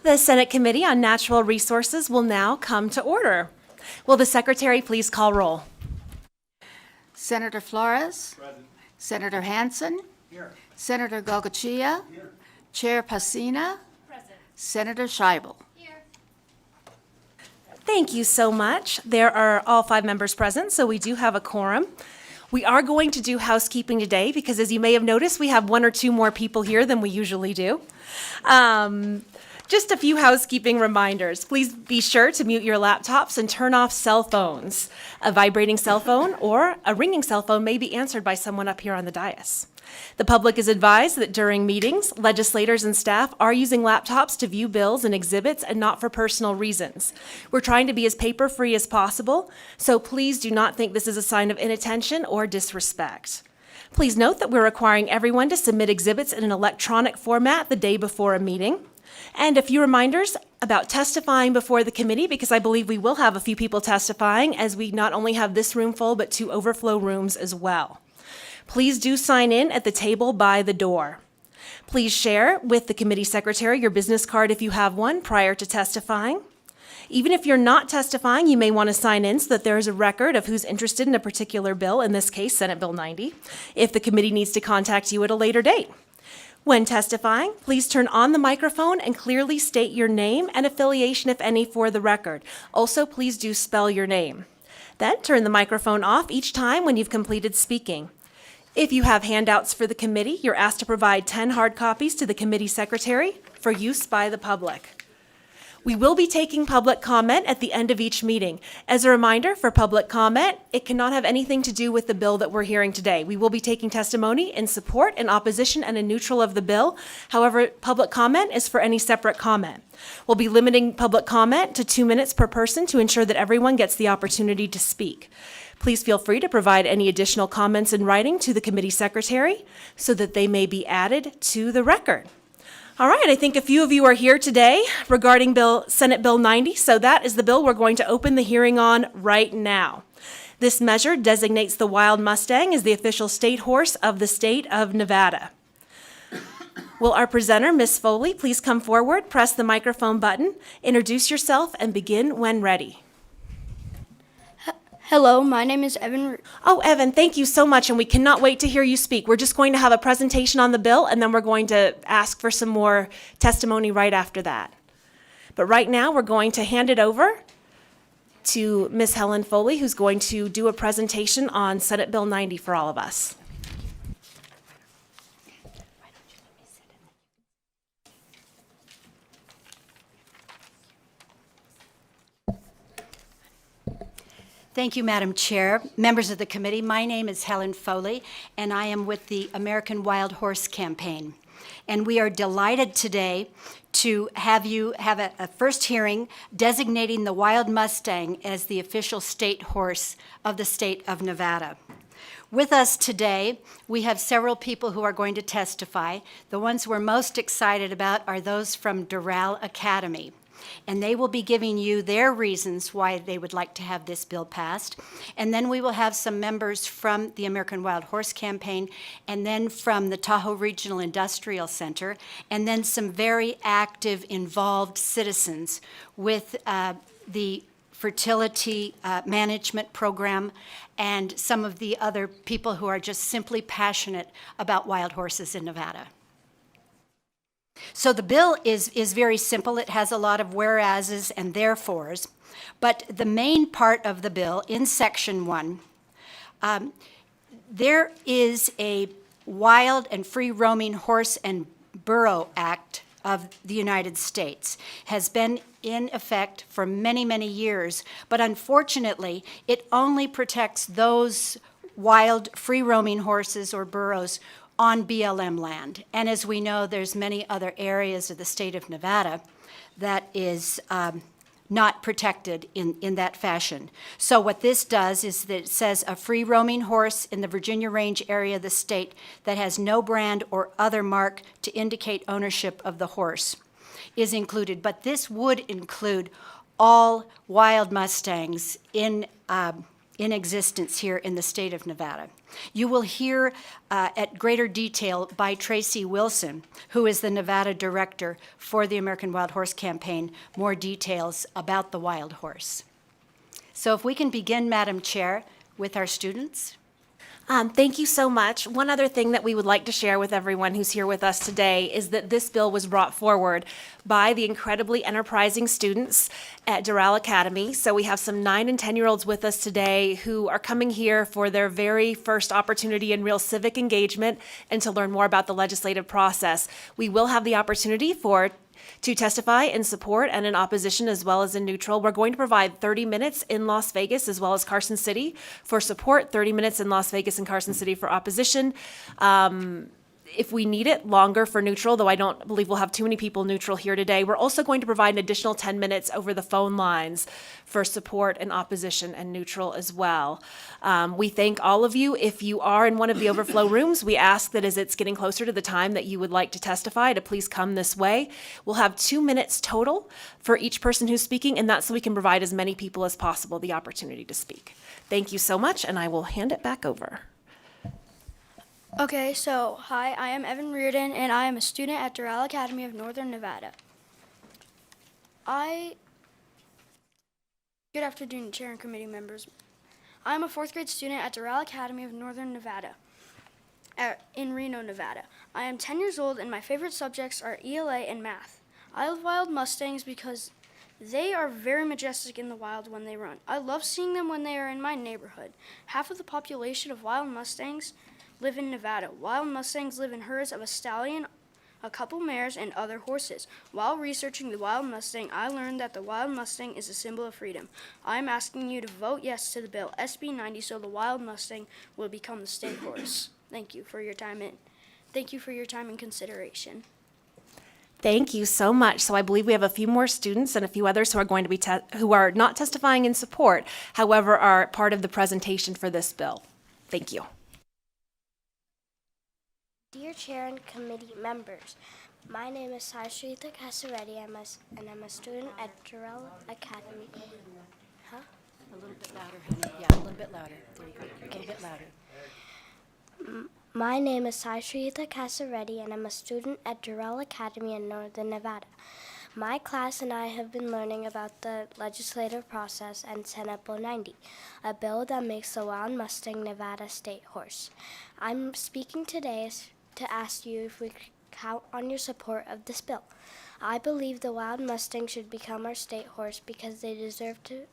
The Senate Committee on Natural Resources will now come to order. Will the Secretary please call roll? Senator Flores? Present. Senator Hansen? Here. Senator Gogochia? Here. Chair Pacina? Present. Senator Scheibel? Thank you so much. There are all 5 members present, so we do have a quorum. We are going to do housekeeping today because, as you may have noticed, we have 1 or 2 more people here than we usually do. Just a few housekeeping reminders. Please be sure to mute your laptops and turn off cell phones. A vibrating cell phone or a ringing cell phone may be answered by someone up here on the dais. The public is advised that during meetings, legislators and staff are using laptops to view bills and exhibits and not for personal reasons. We're trying to be as paper-free as possible, so please do not think this is a sign of inattention or disrespect. Please note that we're requiring everyone to submit exhibits in an electronic format the day before a meeting. And a few reminders about testifying before the committee, because I believe we will have a few people testifying, as we not only have this room full, but 2 overflow rooms as well. Please do sign in at the table by the door. Please share with the committee secretary your business card if you have one prior to testifying. Even if you're not testifying, you may want to sign in so that there is a record of who's interested in a particular bill, in this case, Senate Bill 90, if the committee needs to contact you at a later date. When testifying, please turn on the microphone and clearly state your name and affiliation, if any, for the record. Also, please do spell your name. Then turn the microphone off each time when you've completed speaking. If you have handouts for the committee, you're asked to provide 10 hard copies to the committee secretary for use by the public. We will be taking public comment at the end of each meeting. As a reminder, for public comment, it cannot have anything to do with the bill that we're hearing today. We will be taking testimony in support, in opposition, and in neutral of the bill. However, public comment is for any separate comment. We'll be limiting public comment to 2 minutes per person to ensure that everyone gets the opportunity to speak. Please feel free to provide any additional comments in writing to the committee secretary so that they may be added to the record. All right, I think a few of you are here today regarding Senate Bill 90, so that is the bill we're going to open the hearing on right now. This measure designates the wild Mustang as the official state horse of the state of Nevada. Will our presenter, Ms. Foley, please come forward, press the microphone button, introduce yourself, and begin when ready. Hello, my name is Evan. Oh, Evan, thank you so much, and we cannot wait to hear you speak. We're just going to have a presentation on the bill, and then we're going to ask for some more testimony right after that. But right now, we're going to hand it over to Ms. Helen Foley, who's going to do a presentation on Senate Bill 90 for all of us. Thank you, Madam Chair. Members of the committee, my name is Helen Foley, and I am with the American Wild Horse Campaign. And we are delighted today to have you have a first hearing designating the wild Mustang as the official state horse of the state of Nevada. With us today, we have several people who are going to testify. The ones we're most excited about are those from Doral Academy. And they will be giving you their reasons why they would like to have this bill passed. And then we will have some members from the American Wild Horse Campaign, and then from the Tahoe Regional Industrial Center, and then some very active, involved citizens with the fertility management program and some of the other people who are just simply passionate about wild horses in Nevada. So the bill is very simple. It has a lot of whereases and therefores, but the main part of the bill in Section 1, there is a Wild and Free Roaming Horse and Burro Act of the United States. Has been in effect for many, many years, but unfortunately, it only protects those wild free roaming horses or burros on BLM land. And as we know, there's many other areas of the state of Nevada that is not protected in that fashion. So what this does is that it says a free roaming horse in the Virginia Range area of the state that has no brand or other mark to indicate ownership of the horse is included. But this would include all wild Mustangs in in existence here in the state of Nevada. You will hear at greater detail by Tracy Wilson, who is the Nevada director for the American Wild Horse Campaign, more details about the wild horse. So if we can begin, Madam Chair, with our students. Thank you so much. One other thing that we would like to share with everyone who's here with us today is that this bill was brought forward by the incredibly enterprising students at Doral Academy. So we have some 9 and 10-year-olds with us today who are coming here for their very first opportunity in real civic engagement and to learn more about the legislative process. We will have the opportunity to testify in support and in opposition as well as in neutral. We're going to provide 30 minutes in Las Vegas as well as Carson City for support, 30 minutes in Las Vegas and Carson City for opposition. If we need it, longer for neutral, though I don't believe we'll have too many people neutral here today. We're also going to provide an additional 10 minutes over the phone lines for support and opposition and neutral as well. We thank all of you. If you are in one of the overflow rooms, we ask that as it's getting closer to the time that you would like to testify, to please come this way. We'll have 2 minutes total for each person who's speaking, and that's so we can provide as many people as possible the opportunity to speak. Thank you so much, and I will hand it back over. Okay, so hi, I am Evan Reardon, and I am a student at Doral Academy of Northern Nevada. Good afternoon, Chair and committee members. I am a 4th grade student at Doral Academy of Northern Nevada in Reno, Nevada. I am 10 years old, and my favorite subjects are ELA and math. I love wild Mustangs because they are very majestic in the wild when they run. I love seeing them when they are in my neighborhood. Half of the population of wild Mustangs live in Nevada. Wild Mustangs live in herds of a stallion, a couple mares, and other horses. While researching the wild Mustang, I learned that the wild Mustang is a symbol of freedom. I am asking you to vote yes to the bill SB 90 so the wild Mustang will become the state horse. Thank you for your time and consideration. Thank you so much. So I believe we have a few more students and a few others who are going to be who are not testifying in support, however, are part of the presentation for this bill. Thank you. Dear Chair and committee members, my name is Saishrita Kasareddy, and I'm a student at Doral Academy. A little bit louder, honey. Yeah, a little bit louder. There you go. A little bit louder. My name is Saishrita Kasareddy, and I'm a student at Doral Academy in Northern Nevada. My class and I have been learning about the legislative process and Senate Bill 90, a bill that makes the wild Mustang Nevada state horse. I'm speaking today to ask you if we could count on your support of this bill. I believe the wild Mustang should become our state horse because they deserve to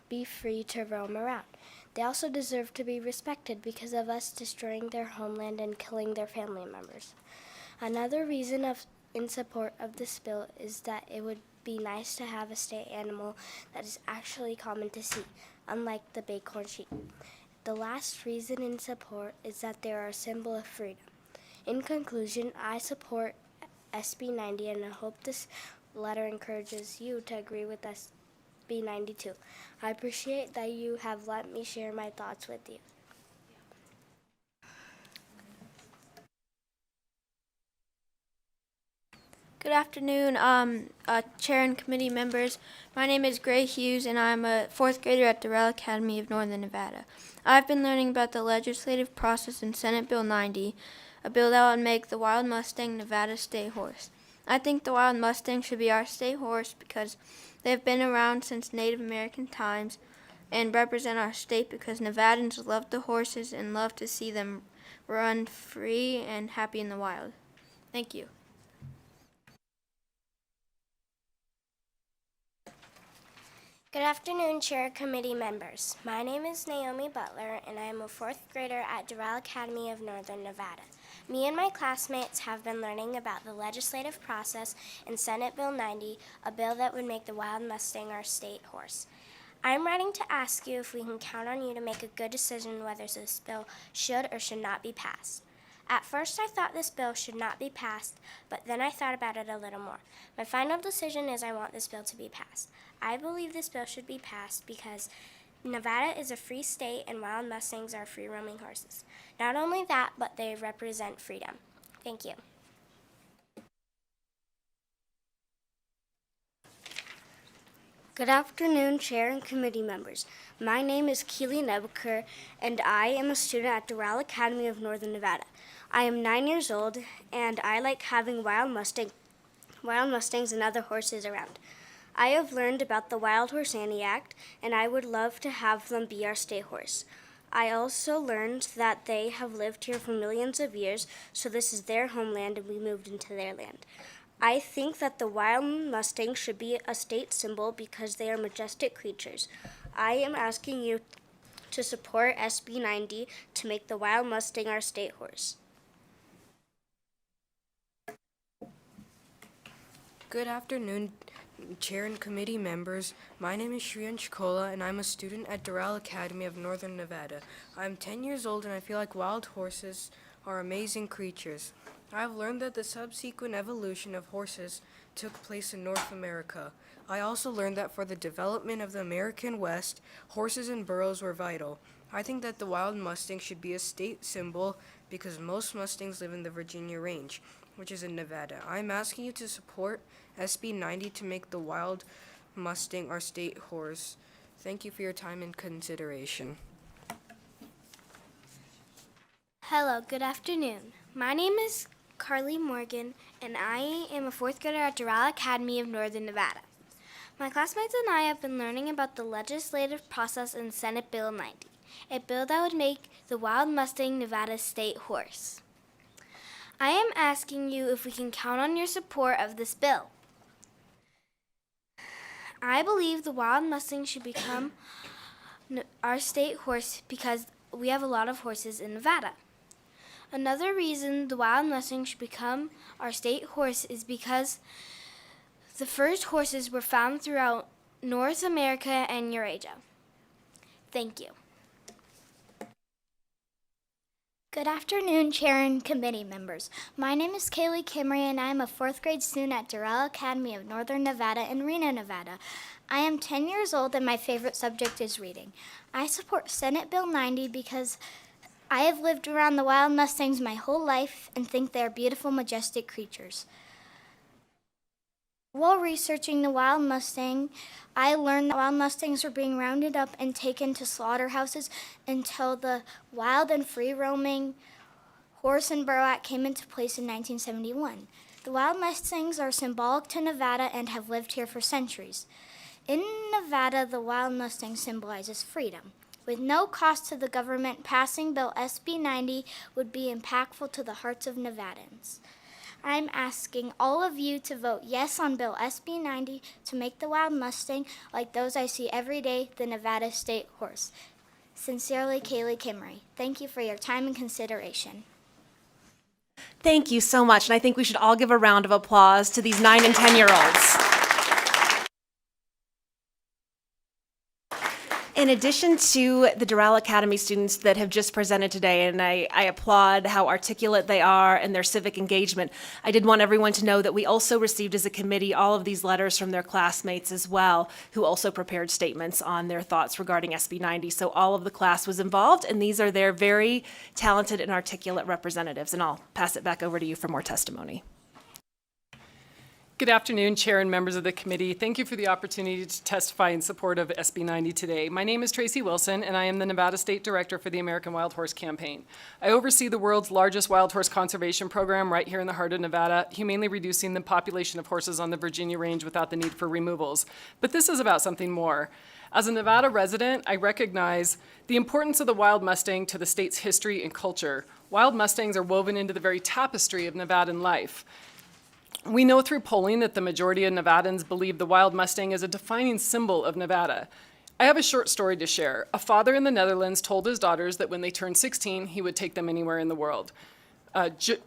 be free to roam around. They also deserve to be respected because of us destroying their homeland and killing their family members. Another reason in support of this bill is that it would be nice to have a state animal that is actually common to see, unlike the bighorn sheep. The last reason in support is that they are a symbol of freedom. In conclusion, I support SB 90, and I hope this letter encourages you to agree with SB 92. I appreciate that you have let me share my thoughts with you. Good afternoon, Chair and committee members. My name is Gray Hughes, and I'm a 4th grader at Doral Academy of Northern Nevada. I've been learning about the legislative process in Senate Bill 90, a bill that would make the wild Mustang Nevada state horse. I think the wild Mustang should be our state horse because they have been around since Native American times and represent our state because Nevadans love the horses and love to see them run free and happy in the wild. Thank you. Good afternoon, Chair Committee members. My name is Naomi Butler, and I am a 4th grader at Doral Academy of Northern Nevada. Me and my classmates have been learning about the legislative process in Senate Bill 90, a bill that would make the wild Mustang our state horse. I'm writing to ask you if we can count on you to make a good decision whether this bill should or should not be passed. At first, I thought this bill should not be passed, but then I thought about it a little more. My final decision is I want this bill to be passed. I believe this bill should be passed because Nevada is a free state and wild Mustangs are free-roaming horses. Not only that, but they represent freedom. Thank you. Good afternoon, Chair and committee members. My name is Keely Nebuker, and I am a student at Doral Academy of Northern Nevada. I am 9 years old, and I like having wild mustangs and other horses around. I have learned about the Wild Horse Annie Act, and I would love to have them be our state horse. I also learned that they have lived here for millions of years, so this is their homeland and we moved into their land. I think that the wild mustang should be a state symbol because they are majestic creatures. I am asking you to support SB 90 to make the wild mustang our state horse. Good afternoon, Chair and committee members. My name is Shriyan Shikola, and I'm a student at Doral Academy of Northern Nevada. I'm 10 years old, and I feel like wild horses are amazing creatures. I've learned that the subsequent evolution of horses took place in North America. I also learned that for the development of the American West, horses and burros were vital. I think that the wild mustang should be a state symbol because most mustangs live in the Virginia Range, which is in Nevada. I'm asking you to support SB 90 to make the wild mustang our state horse. Thank you for your time and consideration. Hello, good afternoon. My name is Carly Morgan, and I am a fourth grader at Doral Academy of Northern Nevada. My classmates and I have been learning about the legislative process in Senate Bill 90, a bill that would make the wild mustang Nevada's state horse. I am asking you if we can count on your support of this bill. I believe the wild mustang should become our state horse because we have a lot of horses in Nevada. Another reason the wild mustang should become our state horse is because the first horses were found throughout North America and Eurasia. Thank you. Good afternoon, Chair and committee members. My name is Kaylee Kimmery, and I am a fourth grade student at Doral Academy of Northern Nevada in Reno, Nevada. I am 10 years old, and my favorite subject is reading. I support Senate Bill 90 because I have lived around the wild mustangs my whole life and think they are beautiful, majestic creatures. While researching the wild mustang, I learned that wild mustangs were being rounded up and taken to slaughterhouses until the Wild and Free Roaming Horse and Burro Act came into place in 1971. The wild mustangs are symbolic to Nevada and have lived here for centuries. In Nevada, the wild mustang symbolizes freedom. With no cost to the government, passing Bill SB 90 would be impactful to the hearts of Nevadans. I'm asking all of you to vote yes on Bill SB 90 to make the wild mustang, like those I see every day, the Nevada state horse. Sincerely, Kaylee Kimmery. Thank you for your time and consideration. Thank you so much, and I think we should all give a round of applause to these 9 and 10-year-olds. In addition to the Doral Academy students that have just presented today, and I applaud how articulate they are and their civic engagement, I did want everyone to know that we also received as a committee all of these letters from their classmates as well, who also prepared statements on their thoughts regarding SB 90. So all of the class was involved, and these are their very talented and articulate representatives. And I'll pass it back over to you for more testimony. Good afternoon, Chair and members of the committee. Thank you for the opportunity to testify in support of SB 90 today. My name is Tracy Wilson, and I am the Nevada State Director for the American Wild Horse Campaign. I oversee the world's largest wild horse conservation program right here in the heart of Nevada, humanely reducing the population of horses on the Virginia Range without the need for removals. But this is about something more. As a Nevada resident, I recognize the importance of the wild mustang to the state's history and culture. Wild mustangs are woven into the very tapestry of Nevadan life. We know through polling that the majority of Nevadans believe the wild mustang is a defining symbol of Nevada. I have a short story to share. A father in the Netherlands told his daughters that when they turned 16, he would take them anywhere in the world.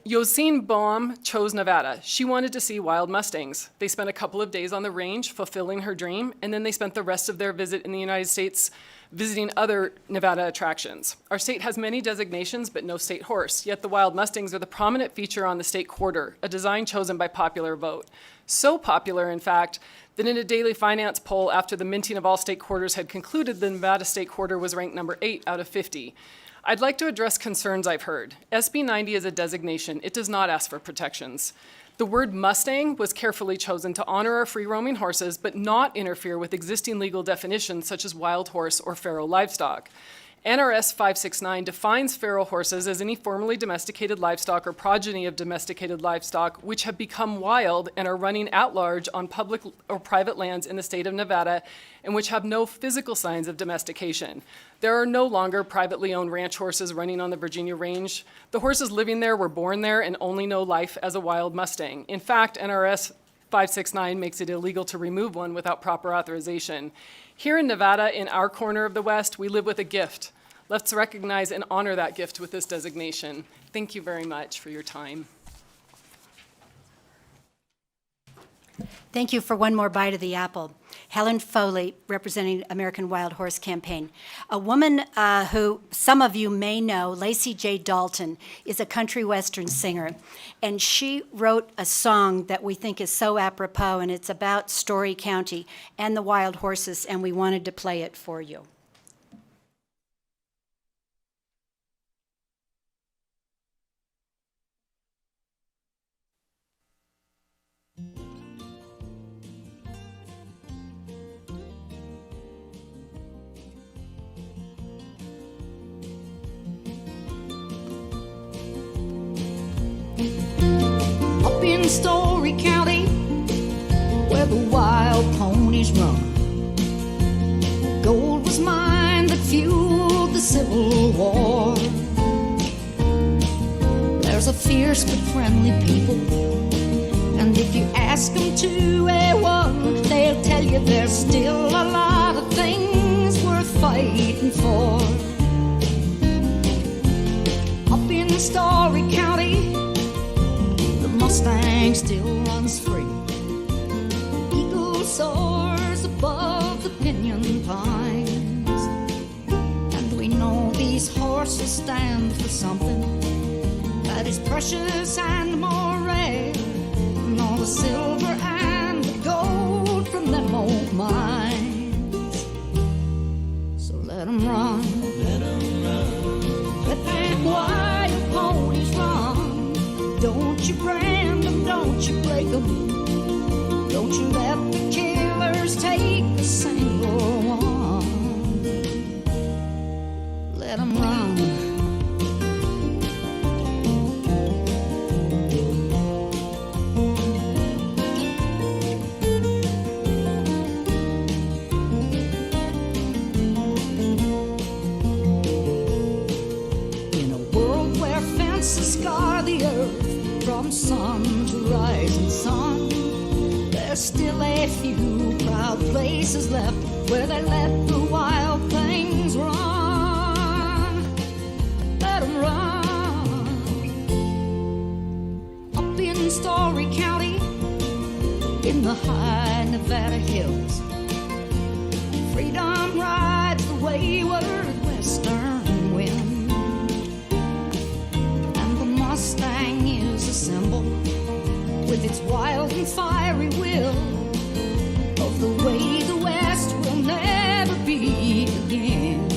Josine Bohm chose Nevada. She wanted to see wild mustangs. They spent a couple of days on the range fulfilling her dream, and then they spent the rest of their visit in the United States visiting other Nevada attractions. Our state has many designations, but no state horse, yet the wild mustangs are the prominent feature on the state quarter, a design chosen by popular vote. So popular, in fact, that in a daily finance poll after the minting of all state quarters had concluded, the Nevada state quarter was ranked number 8 out of 50. I'd like to address concerns I've heard. SB 90 is a designation. It does not ask for protections. The word Mustang was carefully chosen to honor our free-roaming horses, but not interfere with existing legal definitions such as wild horse or feral livestock. NRS 569 defines feral horses as any formerly domesticated livestock or progeny of domesticated livestock which have become wild and are running at large on public or private lands in the state of Nevada and which have no physical signs of domestication. There are no longer privately owned ranch horses running on the Virginia range. The horses living there were born there and only know life as a wild Mustang. In fact, NRS 569 makes it illegal to remove one without proper authorization. Here in Nevada, in our corner of the West, we live with a gift. Let's recognize and honor that gift with this designation. Thank you very much for your time. Thank you for one more bite of the apple. Helen Foley, representing American Wild Horse Campaign. A woman who some of you may know, Lacey J. Dalton, is a country western singer, and she wrote a song that we think is so apropos, and it's about Story County and the wild horses, and we wanted to play it for you. Up in Story County, where the wild ponies run, gold was mined that fueled the Civil War. There's a fierce but friendly people, and if you ask them to A1, they'll tell you there's still a lot of things worth fighting for. Up in Story County, Mustang still runs free. Eagle soars above the pinyon pines, and we know these horses stand for something that is precious and more rare than all the silver and the gold from them old mines. So let them run, let them run, let them wild ponies run. Don't you brand them, don't you break them, don't you let the killers take a single one. Let them run. In a world where fences scar the earth from sun to rising sun, there's still a few proud places left where they let the wild things run. Let them run. Up in Story County, in the high Nevada hills, freedom rides the wayward western wind, and the Mustang is a symbol with its wild and fiery will of the way the West will never be again.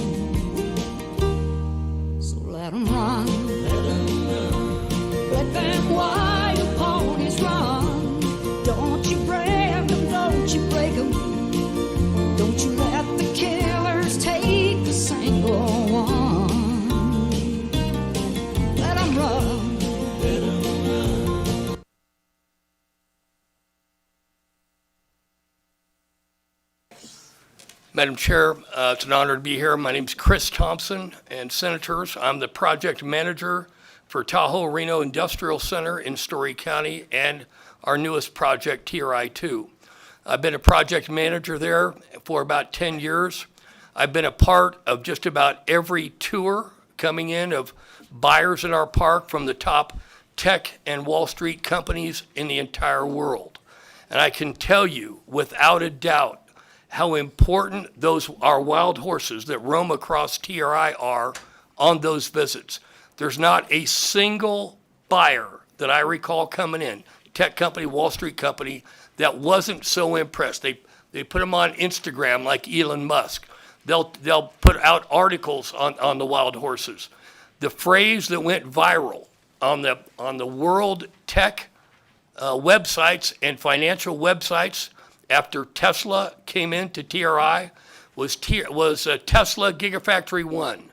So let them run, let them run, let them wild ponies run. Don't you brand them, don't you break them, don't you let the killers take a single one. Let them run. Madam Chair, it's an honor to be here. My name is Chris Thompson, and Senators, I'm the project manager for Tahoe Reno Industrial Center in Story County and our newest project, TRI-2. I've been a project manager there for about 10 years. I've been a part of just about every tour coming in of buyers in our park from the top tech and Wall Street companies in the entire world. And I can tell you without a doubt how important our wild horses that roam across TRI are on those visits. There's not a single buyer that I recall coming in, tech company, Wall Street company, that wasn't so impressed. They put them on Instagram like Elon Musk. They'll put out articles on the wild horses. The phrase that went viral on the World Tech websites and financial websites after Tesla came into TRI was Tesla Gigafactory 1,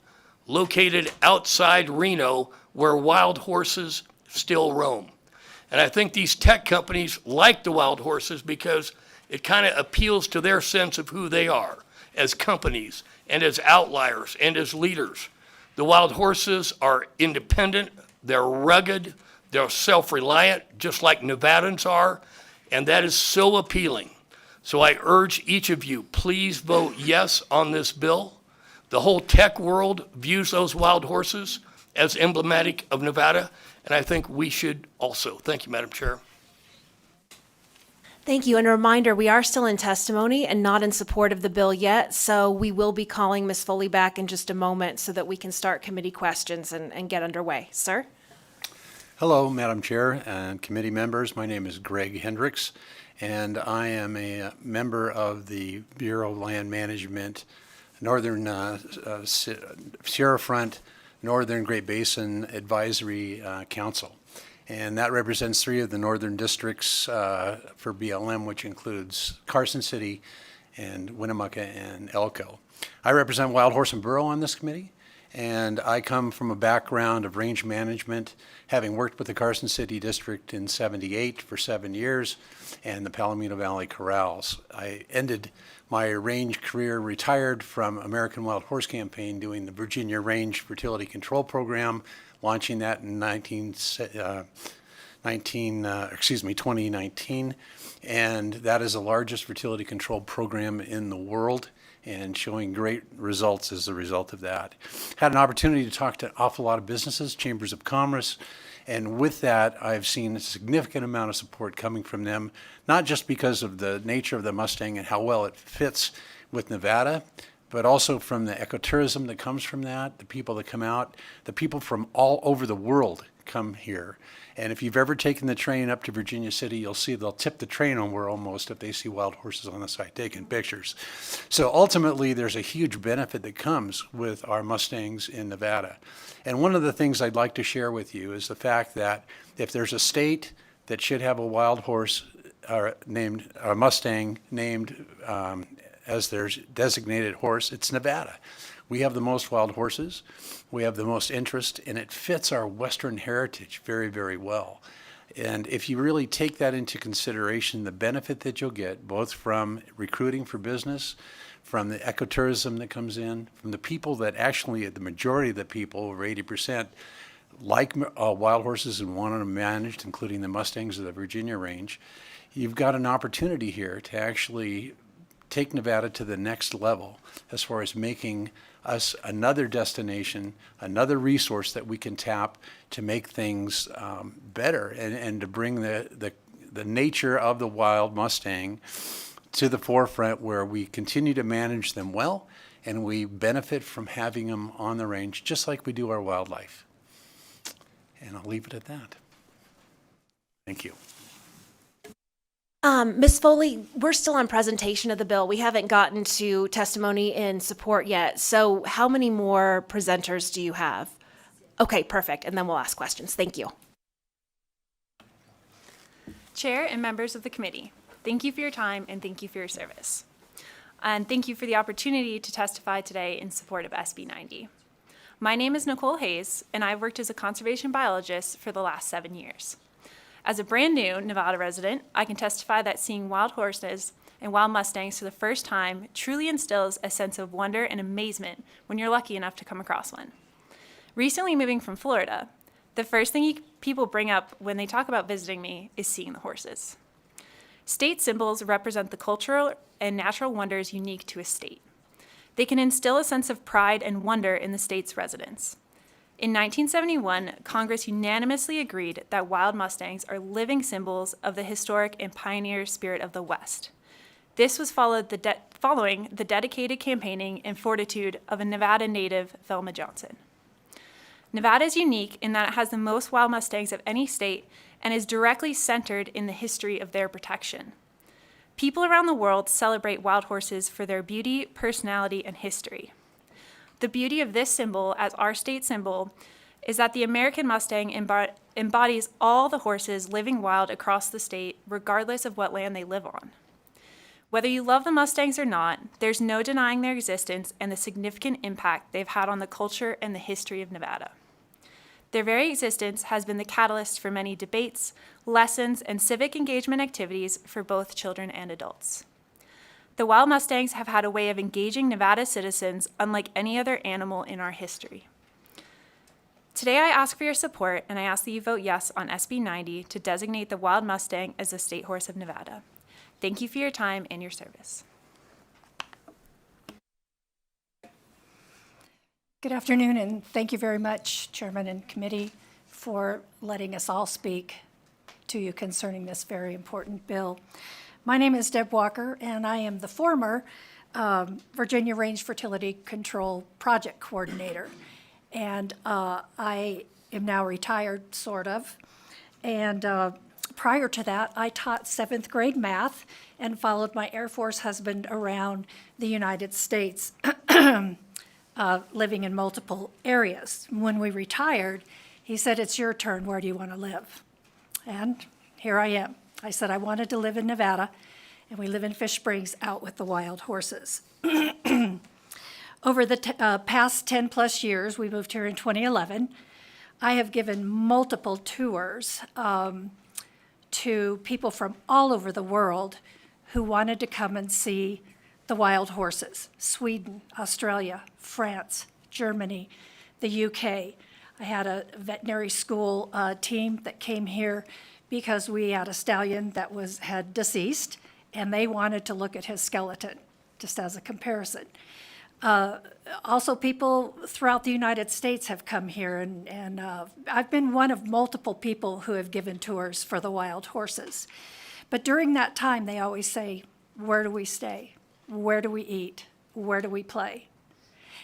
located outside Reno where wild horses still roam. And I think these tech companies like the wild horses because it kind of appeals to their sense of who they are as companies and as outliers and as leaders. The wild horses are independent, they're rugged, they're self-reliant, just like Nevadans are, and that is so appealing. So I urge each of you, please vote yes on this bill. The whole tech world views those wild horses as emblematic of Nevada, and I think we should also. Thank you, Madam Chair. Thank you. And a reminder, we are still in testimony and not in support of the bill yet, so we will be calling Ms. Foley back in just a moment so that we can start committee questions and get underway. Sir? Hello, Madam Chair and committee members. My name is Greg Hendricks, and I am a member of the Bureau of Land Management, Northern Sierra Front, Northern Great Basin Advisory Council. And that represents 3 of the northern districts for BLM, which includes Carson City and Winnemucca and Elko. I represent Wild Horse and Burro on this committee, and I come from a background of range management, having worked with the Carson City District in '78 for 7 years and the Palomino Valley Corrals. I ended my range career, retired from American Wild Horse Campaign, doing the Virginia Range Fertility Control Program, launching that in 2019, and that is the largest fertility control program in the world and showing great results as a result of that. Had an opportunity to talk to an awful lot of businesses, chambers of commerce, and with that, I've seen a significant amount of support coming from them, not just because of the nature of the Mustang and how well it fits with Nevada, but also from the ecotourism that comes from that, the people that come out, the people from all over the world come here. And if you've ever taken the train up to Virginia City, you'll see they'll tip the train over almost if they see wild horses on the side taking pictures. So ultimately, there's a huge benefit that comes with our Mustangs in Nevada. And one of the things I'd like to share with you is the fact that if there's a state that should have a wild horse or a Mustang named as their designated horse, it's Nevada. We have the most wild horses, we have the most interest, and it fits our Western heritage very, very well. And if you really take that into consideration, the benefit that you'll get, both from recruiting for business, from the ecotourism that comes in, from the people that actually, the majority of the people, over 80%, like wild horses and want them managed, including the Mustangs of the Virginia range, you've got an opportunity here to actually take Nevada to the next level as far as making us another destination, another resource that we can tap to make things better and to bring the nature of the wild Mustang to the forefront where we continue to manage them well and we benefit from having them on the range just like we do our wildlife. And I'll leave it at that. Thank you. Ms. Foley, we're still on presentation of the bill. We haven't gotten to testimony in support yet. So how many more presenters do you have? Okay, perfect. And then we'll ask questions. Thank you. Chair and members of the committee, thank you for your time and thank you for your service. And thank you for the opportunity to testify today in support of SB 90. My name is Nicole Hayes, and I've worked as a conservation biologist for the last 7 years. As a brand new Nevada resident, I can testify that seeing wild horses and wild Mustangs for the first time truly instills a sense of wonder and amazement when you're lucky enough to come across one. Recently moving from Florida, the first thing people bring up when they talk about visiting me is seeing the horses. State symbols represent the cultural and natural wonders unique to a state. They can instill a sense of pride and wonder in the state's residents. In 1971, Congress unanimously agreed that wild Mustangs are living symbols of the historic and pioneer spirit of the West. This was following the dedicated campaigning and fortitude of a Nevada native, Velma Johnson. Nevada is unique in that it has the most wild Mustangs of any state and is directly centered in the history of their protection. People around the world celebrate wild horses for their beauty, personality, and history. The beauty of this symbol as our state symbol is that the American Mustang embodies all the horses living wild across the state, regardless of what land they live on. Whether you love the Mustangs or not, there's no denying their existence and the significant impact they've had on the culture and the history of Nevada. Their very existence has been the catalyst for many debates, lessons, and civic engagement activities for both children and adults. The wild Mustangs have had a way of engaging Nevada citizens unlike any other animal in our history. Today I ask for your support, and I ask that you vote yes on SB 90 to designate the wild Mustang as the state horse of Nevada. Thank you for your time and your service. Good afternoon, and thank you very much, Chairman and Committee, for letting us all speak to you concerning this very important bill. My name is Deb Walker, and I am the former Virginia Range Fertility Control Project Coordinator. And I am now retired, sort of. And prior to that, I taught 7th grade math and followed my Air Force husband around the United States, living in multiple areas. When we retired, he said, "It's your turn. Where do you want to live?" And here I am. I said I wanted to live in Nevada, and we live in Fish Springs out with the wild horses. Over the past 10 plus years, we moved here in 2011, I have given multiple tours to people from all over the world who wanted to come and see the wild horses. Sweden, Australia, France, Germany, the UK. I had a veterinary school team that came here because we had a stallion that had deceased, and they wanted to look at his skeleton, just as a comparison. Also, people throughout the United States have come here, and I've been one of multiple people who have given tours for the wild horses. But during that time, they always say, where do we stay? Where do we eat? Where do we play?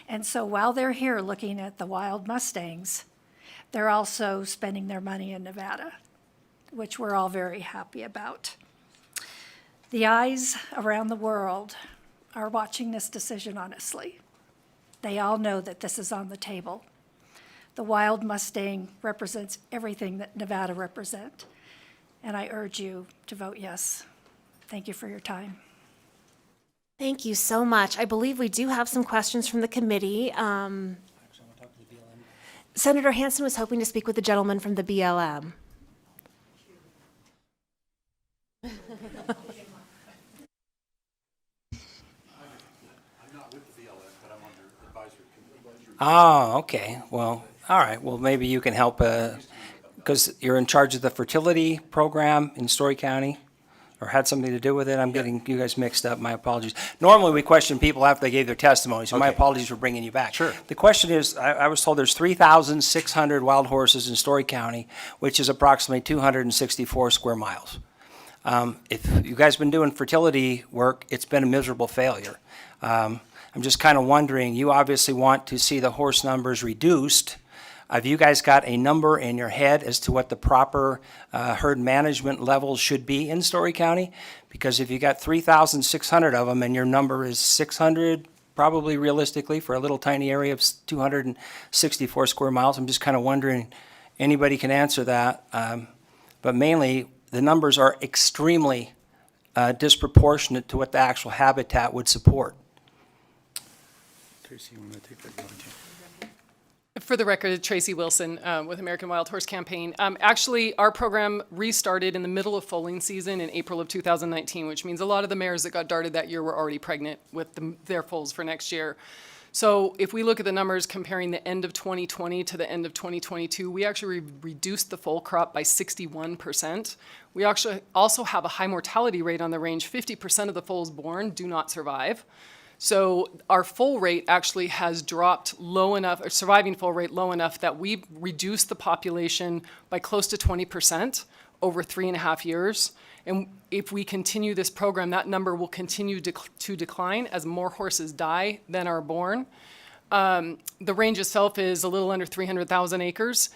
And so while they're here looking at the wild Mustangs, they're also spending their money in Nevada, which we're all very happy about. The eyes around the world are watching this decision honestly. They all know that this is on the table. The wild Mustang represents everything that Nevada represents, and I urge you to vote yes. Thank you for your time. Thank you so much. I believe we do have some questions from the committee. Senator Hansen was hoping to speak with the gentleman from the BLM. Oh, okay. Well, all right. Well, maybe you can help, because you're in charge of the fertility program in Story County, or had something to do with it. I'm getting you guys mixed up. My apologies. Normally, we question people after they gave their testimony, so my apologies for bringing you back. Sure. The question is, I was told there's 3,600 wild horses in Story County, which is approximately 264 square miles. If you guys have been doing fertility work, it's been a miserable failure. I'm just kind of wondering, you obviously want to see the horse numbers reduced. Have you guys got a number in your head as to what the proper herd management levels should be in Story County? Because if you got 3,600 of them and your number is 600, probably realistically for a little tiny area of 264 square miles, I'm just kind of wondering, anybody can answer that. But mainly, the numbers are extremely disproportionate to what the actual habitat would support. Tracy, you want to take that one too? For the record, Tracy Wilson with American Wild Horse Campaign. Actually, our program restarted in the middle of foaling season in April of 2019, which means a lot of the mares that got darted that year were already pregnant with their foals for next year. So if we look at the numbers comparing the end of 2020 to the end of 2022, we actually reduced the foal crop by 61%. We actually also have a high mortality rate on the range. 50% of the foals born do not survive. So our foal rate actually has dropped low enough, or surviving foal rate low enough, that we reduced the population by close to 20% over 3.5 years. And if we continue this program, that number will continue to decline as more horses die than are born. The range itself is a little under 300,000 acres.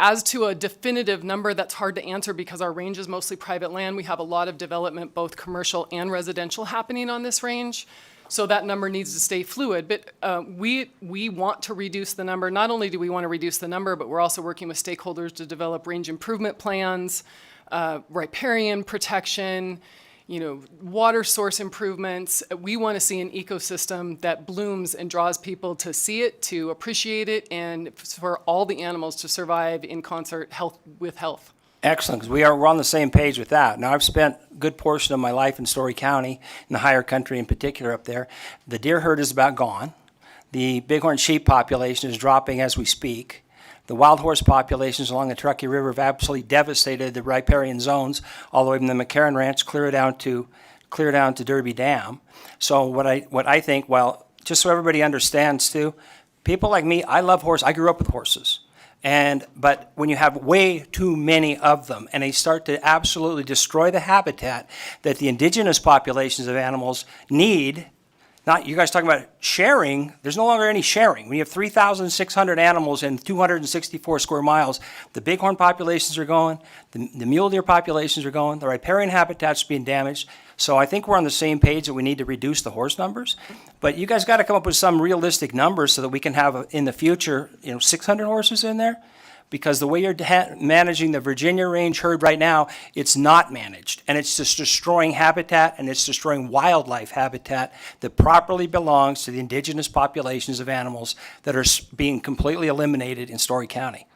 As to a definitive number, that's hard to answer because our range is mostly private land. We have a lot of development, both commercial and residential, happening on this range. So that number needs to stay fluid. But we want to reduce the number. Not only do we want to reduce the number, but we're also working with stakeholders to develop range improvement plans, riparian protection, water source improvements. We want to see an ecosystem that blooms and draws people to see it, to appreciate it, and for all the animals to survive in concert with health. Excellent, because we're on the same page with that. Now, I've spent a good portion of my life in Story County, in the higher country in particular up there. The deer herd is about gone. The bighorn sheep population is dropping as we speak. The wild horse populations along the Truckee River have absolutely devastated the riparian zones, all the way from the McCarran Ranch clear down to Derby Dam. So what I think, well, just so everybody understands too, people like me, I love horses. I grew up with horses. But when you have way too many of them and they start to absolutely destroy the habitat that the indigenous populations of animals need, not you guys talking about sharing, there's no longer any sharing. When you have 3,600 animals in 264 square miles, the bighorn populations are going, the mule deer populations are going, the riparian habitat's being damaged. So I think we're on the same page that we need to reduce the horse numbers. But you guys got to come up with some realistic numbers so that we can have in the future, 600 horses in there. Because the way you're managing the Virginia range herd right now, it's not managed. And it's just destroying habitat and it's destroying wildlife habitat that properly belongs to the indigenous populations of animals that are being completely eliminated in Story County.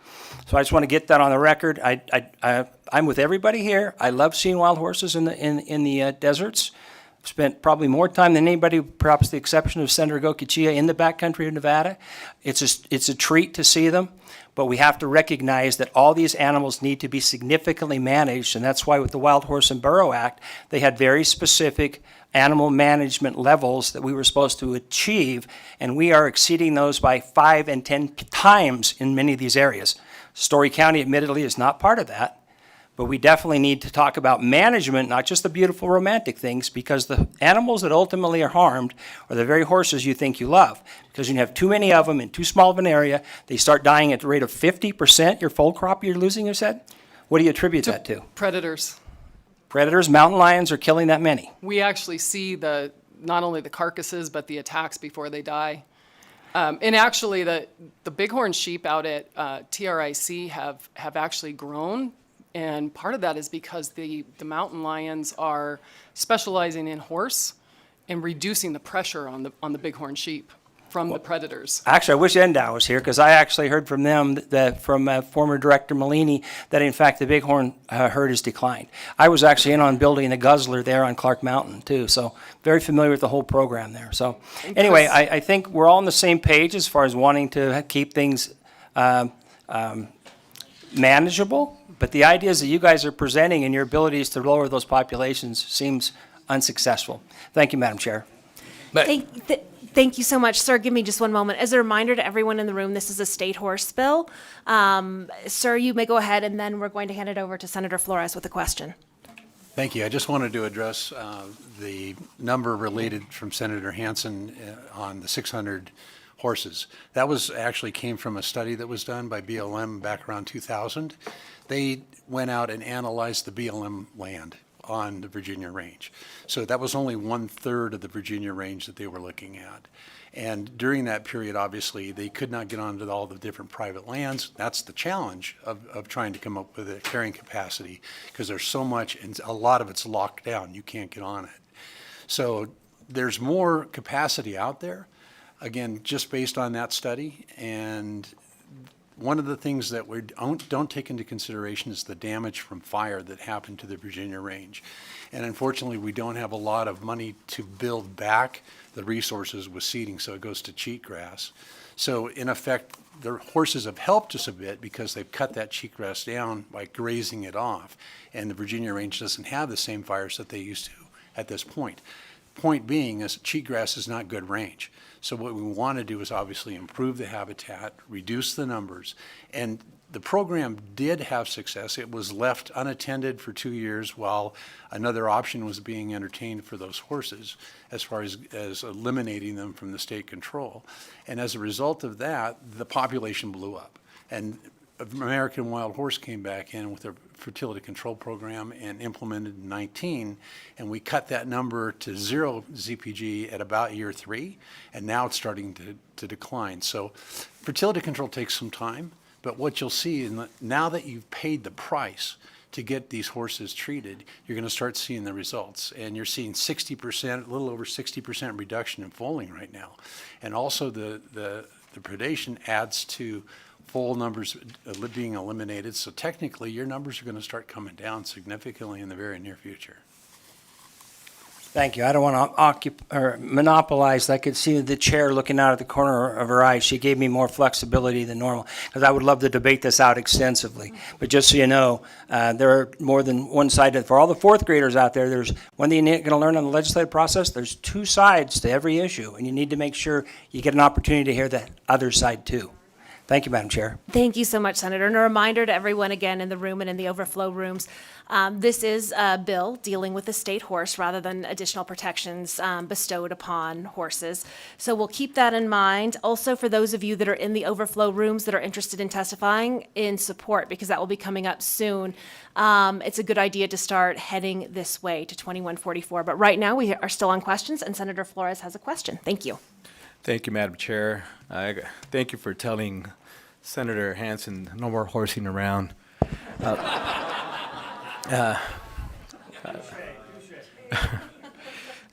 So I just want to get that on the record. I'm with everybody here. I love seeing wild horses in the deserts. I've spent probably more time than anybody, perhaps the exception of Senator Gocochea, in the backcountry of Nevada. It's a treat to see them. But we have to recognize that all these animals need to be significantly managed, and that's why with the Wild Horse and Burro Act, they had very specific animal management levels that we were supposed to achieve, and we are exceeding those by 5 and 10 times in many of these areas. Story County, admittedly, is not part of that, but we definitely need to talk about management, not just the beautiful romantic things, because the animals that ultimately are harmed are the very horses you think you love. Because when you have too many of them in too small of an area, they start dying at the rate of 50%, your full crop you're losing, you said? What do you attribute that to? Predators. Predators, mountain lions are killing that many. We actually see not only the carcasses, but the attacks before they die. And actually, the bighorn sheep out at TRIC have actually grown. And part of that is because the mountain lions are specializing in horse and reducing the pressure on the bighorn sheep from the predators. Actually, I wish Endow was here because I actually heard from them, from former Director Malini, that in fact the bighorn herd has declined. I was actually in on building a guzzler there on Clark Mountain too, so very familiar with the whole program there. So anyway, I think we're all on the same page as far as wanting to keep things manageable. But the ideas that you guys are presenting and your abilities to lower those populations seems unsuccessful. Thank you, Madam Chair. Thank you so much, sir. Give me just one moment. As a reminder to everyone in the room, this is a state horse bill. Sir, you may go ahead, and then we're going to hand it over to Senator Flores with a question. Thank you. I just wanted to address the number related from Senator Hansen on the 600 horses. That actually came from a study that was done by BLM back around 2000. They went out and analyzed the BLM land on the Virginia range. So that was only 1/3 of the Virginia range that they were looking at. And during that period, obviously, they could not get onto all the different private lands. That's the challenge of trying to come up with a carrying capacity, because there's so much, and a lot of it's locked down. You can't get on it. So there's more capacity out there, again, just based on that study. And one of the things that we don't take into consideration is the damage from fire that happened to the Virginia range. And unfortunately, we don't have a lot of money to build back the resources with seeding, so it goes to cheatgrass. So in effect, the horses have helped us a bit because they've cut that cheatgrass down by grazing it off. And the Virginia range doesn't have the same fires that they used to at this point. Point being is cheatgrass is not good range. So what we want to do is obviously improve the habitat, reduce the numbers, and the program did have success. It was left unattended for 2 years while another option was being entertained for those horses as far as eliminating them from the state control. And as a result of that, the population blew up. And American Wild Horse came back in with their fertility control program and implemented in 19, and we cut that number to 0 ZPG at about year 3, and now it's starting to decline. So fertility control takes some time, but what you'll see now that you've paid the price to get these horses treated, you're going to start seeing the results. And you're seeing 60%, a little over 60% reduction in foaling right now. And also the predation adds to foal numbers being eliminated. So technically, your numbers are going to start coming down significantly in the very near future. Thank you. I don't want to monopolize. I could see the chair looking out of the corner of her eye. She gave me more flexibility than normal, because I would love to debate this out extensively. But just so you know, there are more than one side. For all the fourth graders out there, there's one thing you're going to learn on the legislative process. There's two sides to every issue, and you need to make sure you get an opportunity to hear the other side too. Thank you, Madam Chair. Thank you so much, Senator. And a reminder to everyone again in the room and in the overflow rooms, this is a bill dealing with the state horse rather than additional protections bestowed upon horses. So we'll keep that in mind. Also, for those of you that are in the overflow rooms that are interested in testifying in support, because that will be coming up soon, it's a good idea to start heading this way to 2144. But right now, we are still on questions, and Senator Flores has a question. Thank you. Thank you, Madam Chair. Thank you for telling Senator Hansen no more horsing around. No,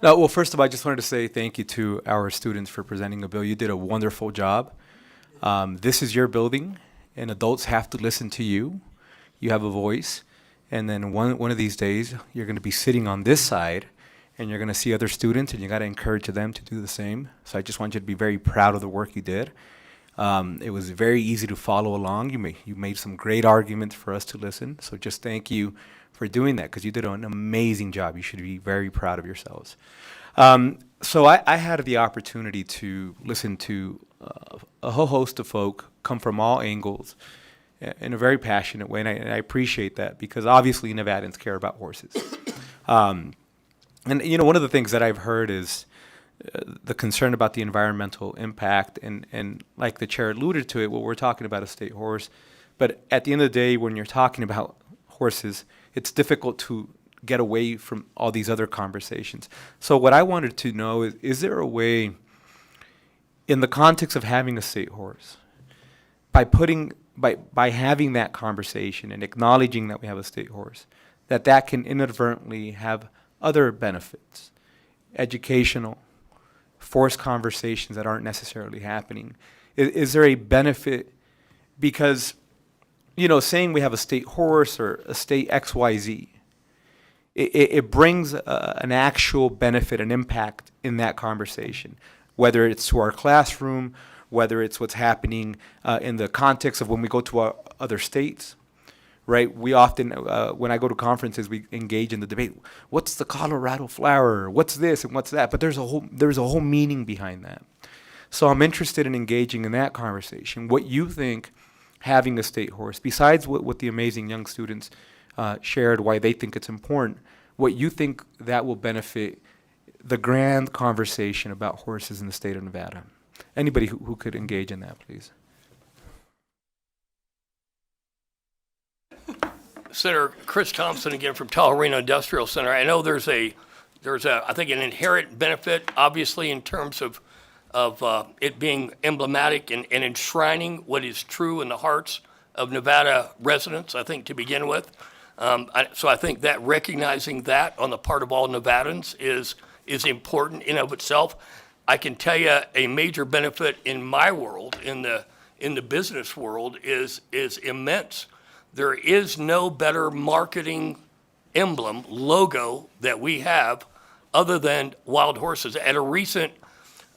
well, first of all, I just wanted to say thank you to our students for presenting a bill. You did a wonderful job. This is your building, and adults have to listen to you. You have a voice, and then one of these days, you're going to be sitting on this side, and you're going to see other students, and you got to encourage them to do the same. So I just want you to be very proud of the work you did. It was very easy to follow along. You made some great arguments for us to listen. So just thank you for doing that, because you did an amazing job. You should be very proud of yourselves. So I had the opportunity to listen to a whole host of folk come from all angles in a very passionate way, and I appreciate that, because obviously Nevadans care about horses. And, you know, one of the things that I've heard is the concern about the environmental impact, and like the chair alluded to it, well, we're talking about a state horse. But at the end of the day, when you're talking about horses, it's difficult to get away from all these other conversations. So what I wanted to know is there a way, in the context of having a state horse, by having that conversation and acknowledging that we have a state horse, that can inadvertently have other benefits, educational, forced conversations that aren't necessarily happening? Is there a benefit? Because, you know, saying we have a state horse or a state XYZ, it brings an actual benefit, an impact in that conversation, whether it's to our classroom, whether it's what's happening in the context of when we go to our other states. Right, we often, when I go to conferences, we engage in the debate. What's the Colorado flower? What's this and what's that? But there's a whole meaning behind that. So I'm interested in engaging in that conversation. What you think having a state horse, besides what the amazing young students shared, why they think it's important, what you think that will benefit the grand conversation about horses in the state of Nevada. Anybody who could engage in that, please. Senator Chris Thompson again from Tahoe Reno Industrial Center. I know there's I think an inherent benefit, obviously, in terms of it being emblematic and enshrining what is true in the hearts of Nevada residents, I think, to begin with. So I think that recognizing that on the part of all Nevadans is important in of itself. I can tell you a major benefit in my world, in the business world, is immense. There is no better marketing emblem, logo that we have other than wild horses. At a recent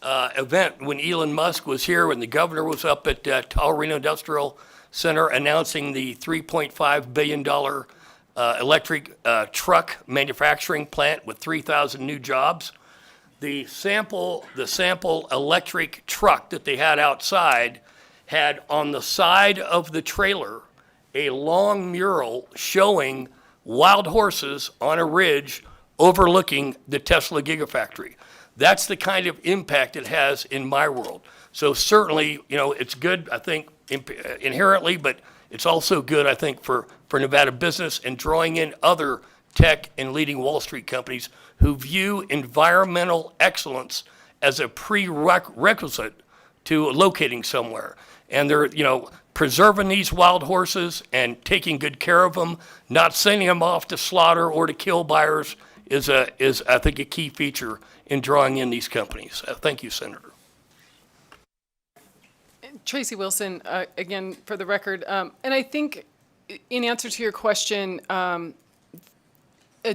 event when Elon Musk was here, when the governor was up at Tahoe Reno Industrial Center announcing the $3.5 billion electric truck manufacturing plant with 3,000 new jobs, the sample electric truck that they had outside had on the side of the trailer a long mural showing wild horses on a ridge overlooking the Tesla Gigafactory. That's the kind of impact it has in my world. So certainly, you know, it's good, I think, inherently, but It's also good, I think, for Nevada business and drawing in other tech and leading Wall Street companies who view environmental excellence as a prerequisite to locating somewhere. And they're, preserving these wild horses and taking good care of them, not sending them off to slaughter or to kill buyers is I think, a key feature in drawing in these companies. Thank you, Senator. Tracy Wilson, again, for the record. And I think in answer to your question, a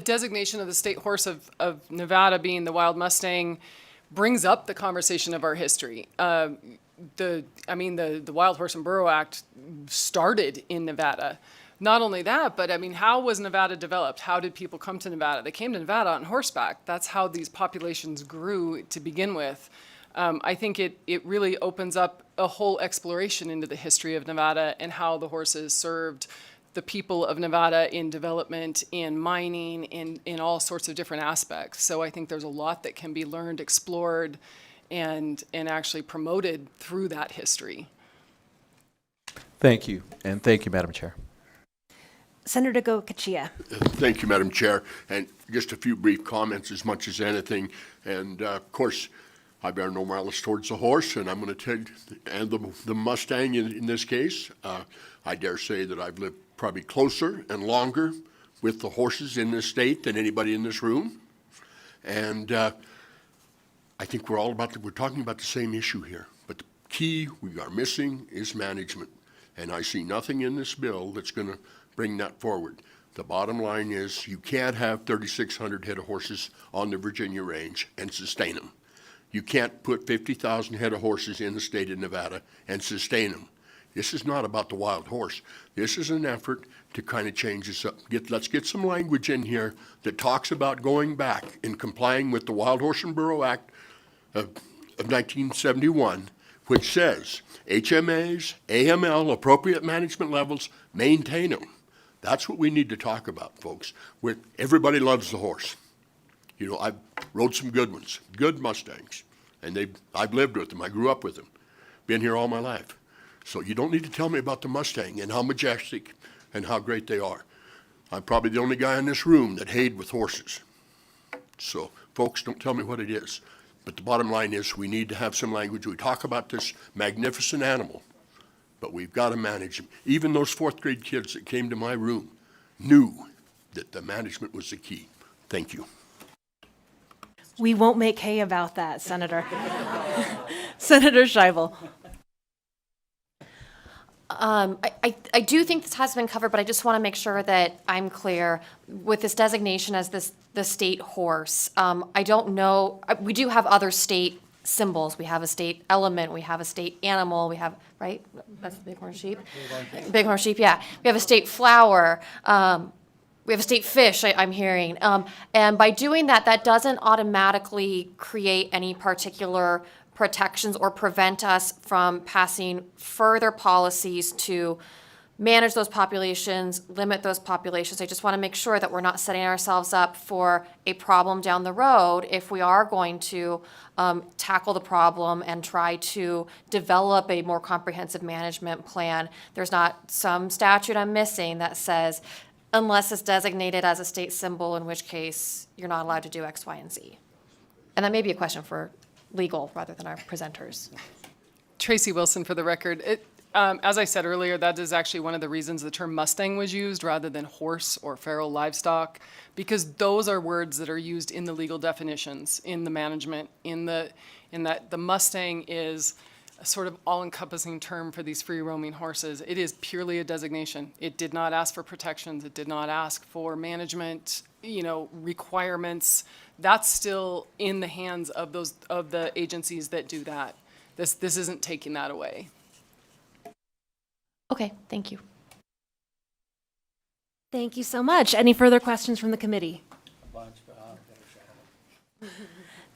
designation of the state horse of Nevada being the Wild Mustang brings up the conversation of our history. The Wild Horse and Burro Act started in Nevada. Not only that, but how was Nevada developed? How did people come to Nevada? They came to Nevada on horseback. That's how these populations grew to begin with. I think it really opens up a whole exploration into the history of Nevada and how the horses served the people of Nevada in development, in mining, in all sorts of different aspects. So I think there's a lot that can be learned, explored, and actually promoted through that history. Thank you, and thank you, Madam Chair. Senator Gocochea. Thank you, Madam Chair. And just a few brief comments as much as anything. And of course, I bear no malice towards the horse, and I'm going to take, and the Mustang in this case. I dare say that I've lived probably closer and longer with the horses in this state than anybody in this room. And I think we're talking about the same issue here. But the key we are missing is management. And I see nothing in this bill that's going to bring that forward. The bottom line is you can't have 3,600 head of horses on the Virginia range and sustain them. You can't put 50,000 head of horses in the state of Nevada and sustain them. This is not about the wild horse. This is an effort to kind of change this up. Let's get some language in here that talks about going back and complying with the Wild Horse and Burro Act of 1971, which says HMAs, AML, appropriate management levels, maintain them. That's what we need to talk about, folks. Everybody loves the horse. I've rode some good ones, good Mustangs, and I've lived with them. I grew up with them, been here all my life. So you don't need to tell me about the Mustang and how majestic and how great they are. I'm probably the only guy in this room that hayed with horses. So, folks, don't tell me what it is. But the bottom line is we need to have some language. We talk about this magnificent animal, but we've got to manage them. Even those fourth grade kids that came to my room knew that the management was the key. Thank you. We won't make hay about that, Senator. Senator Scheibel. I do think this has been covered, but I just want to make sure that I'm clear with this designation as the state horse. I don't know. We do have other state symbols. We have a state element. We have a state animal. We have, right? That's the bighorn sheep. Bighorn sheep, yeah. We have a state flower. We have a state fish, I'm hearing. And by doing that, that doesn't automatically create any particular protections or prevent us from passing further policies to manage those populations, limit those populations. I just want to make sure that we're not setting ourselves up for a problem down the road if we are going to tackle the problem and try to develop a more comprehensive management plan. There's not some statute I'm missing that says, unless it's designated as a state symbol, in which case you're not allowed to do X, Y, and Z. And that may be a question for legal rather than our presenters. Tracy Wilson, for the record. As I said earlier, that is actually one of the reasons the term Mustang was used rather than horse or feral livestock, because those are words that are used in the legal definitions, in the management, in that the Mustang is a sort of all-encompassing term for these free-roaming horses. It is purely a designation. It did not ask for protections. It did not ask for management, requirements. That's still in the hands of the agencies that do that. This isn't taking that away. Okay, thank you. Thank you so much. Any further questions from the committee?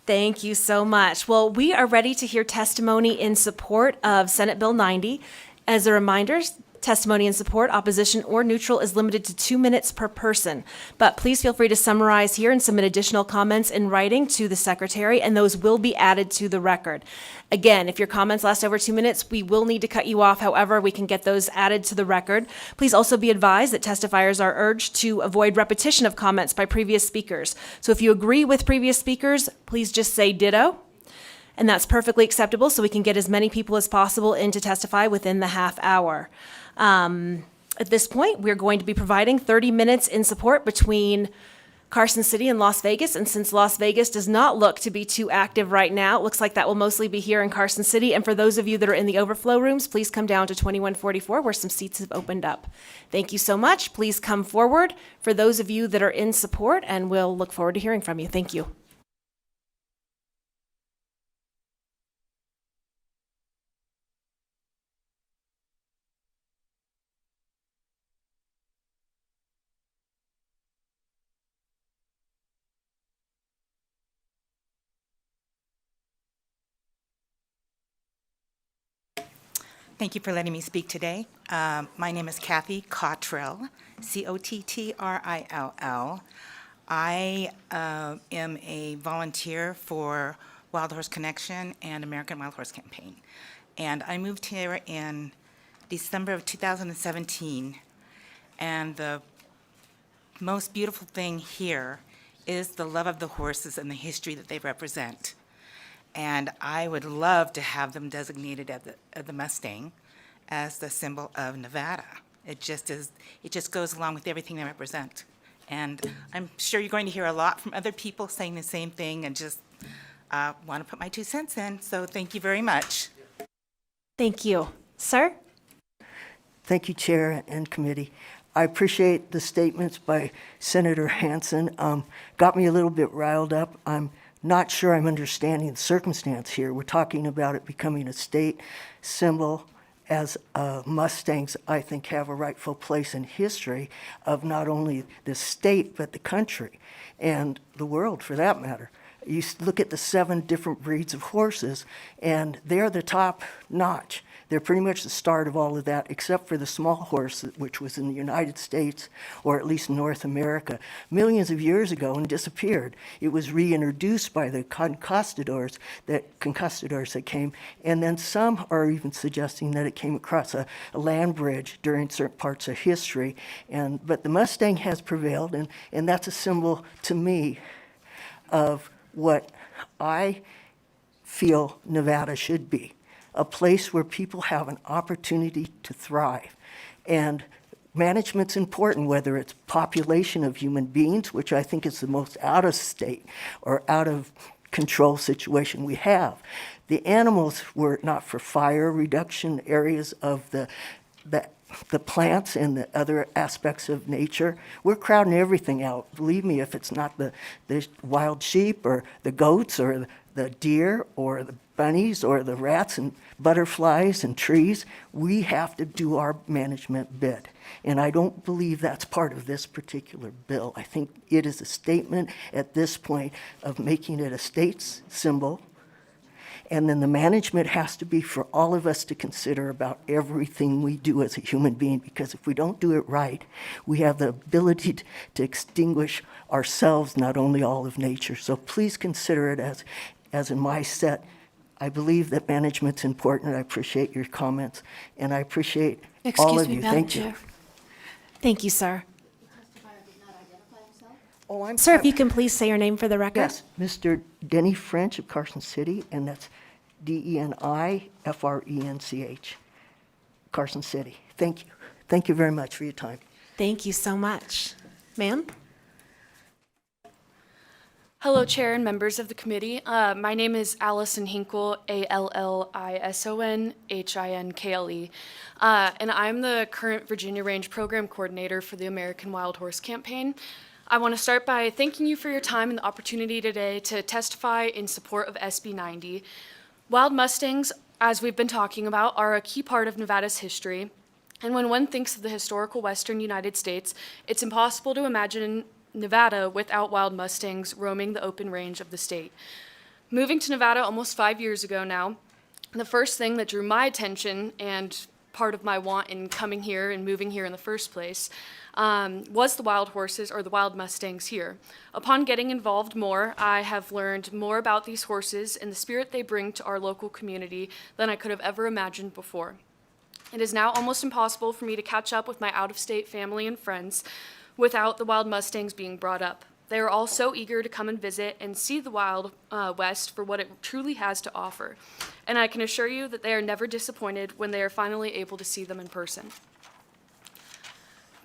Thank you so much. Well, we are ready to hear testimony in support of Senate Bill 90. As a reminder, Testimony in support, opposition, or neutral is limited to 2 minutes per person. But please feel free to summarize here and submit additional comments in writing to the secretary, and those will be added to the record. Again, if your comments last over 2 minutes, we will need to cut you off. However, we can get those added to the record. Please also be advised that testifiers are urged to avoid repetition of comments by previous speakers. So if you agree with previous speakers, please just say ditto. And that's perfectly acceptable, so we can get as many people as possible in to testify within the half hour. At this point, we're going to be providing 30 minutes in support between Carson City and Las Vegas, and since Las Vegas does not look to be too active right now, it looks like that will mostly be here in Carson City. And for those of you that are in the overflow rooms, please come down to 2144 where some seats have opened up. Thank you so much. Please come forward for those of you that are in support, and we'll look forward to hearing from you. Thank you. Thank you for letting me speak today. My name is Kathy Cottrell, Cottrll. I am a volunteer for Wild Horse Connection and American Wild Horse Campaign. And I moved here in December of 2017. And the most beautiful thing here is the love of the horses and the history that they represent. And I would love to have them designated as the Mustang as the symbol of Nevada. It just goes along with everything they represent. And I'm sure you're going to hear a lot from other people saying the same thing, and just want to put my 2 cents in. So thank you very much. Thank you. Sir? Thank you, Chair and Committee. I appreciate the statements by Senator Hansen. Got me a little bit riled up. I'm not sure I'm understanding the circumstance here. We're talking about it becoming a state symbol, as Mustangs, I think, have a rightful place in history of not only the state, but the country and the world, for that matter. You look at the 7 different breeds of horses, and they're the top notch. They're pretty much the start of all of that, except for the small horse, which was in the United States, or at least North America, millions of years ago and disappeared. It was reintroduced by the conquistadors that came, and then some are even suggesting that it came across a land bridge during certain parts of history. But the Mustang has prevailed, and that's a symbol to me of what I feel Nevada should be. A place where people have an opportunity to thrive. And management's important, whether it's population of human beings, which I think is the most out of state or out of control situation we have. The animals, were it not for fire reduction areas of the plants and the other aspects of nature, we're crowding everything out. Believe me, if it's not the wild sheep or the goats or the deer or the bunnies or the rats and butterflies and trees, we have to do our management bit. And I don't believe that's part of this particular bill. I think it is a statement at this point of making it a state's symbol. And then the management has to be for all of us to consider about everything we do as a human being, because if we don't do it right, we have the ability to extinguish ourselves, not only all of nature. So please consider it as in my set. I believe that management's important. I appreciate your comments, and I appreciate all of you. Thank you. Thank you, sir. Oh, I'm Sir, if you can please say your name for the record. Yes, Mr. Denny French of Carson City, and that's DENIFRENCH, Carson City. Thank you. Thank you very much for your time. Thank you so much. Ma'am? Hello, Chair and members of the committee. My name is Allison Hinkle, ALLISONHINKLE, and I'm the current Virginia Range Program Coordinator for the American Wild Horse Campaign. I want to start by thanking you for your time and the opportunity today to testify in support of SB 90. Wild Mustangs, as we've been talking about, are a key part of Nevada's history. And when one thinks of the historical western United States, it's impossible to imagine Nevada without wild Mustangs roaming the open range of the state. Moving to Nevada almost 5 years ago now, the first thing that drew my attention and part of my want in coming here and moving here in the first place, was the wild horses, or the wild mustangs, here. Upon getting involved more, I have learned more about these horses and the spirit they bring to our local community than I could have ever imagined before. It is now almost impossible for me to catch up with my out-of-state family and friends without the wild mustangs being brought up. They are all so eager to come and visit and see the Wild West for what it truly has to offer. And I can assure you that they are never disappointed when they are finally able to see them in person.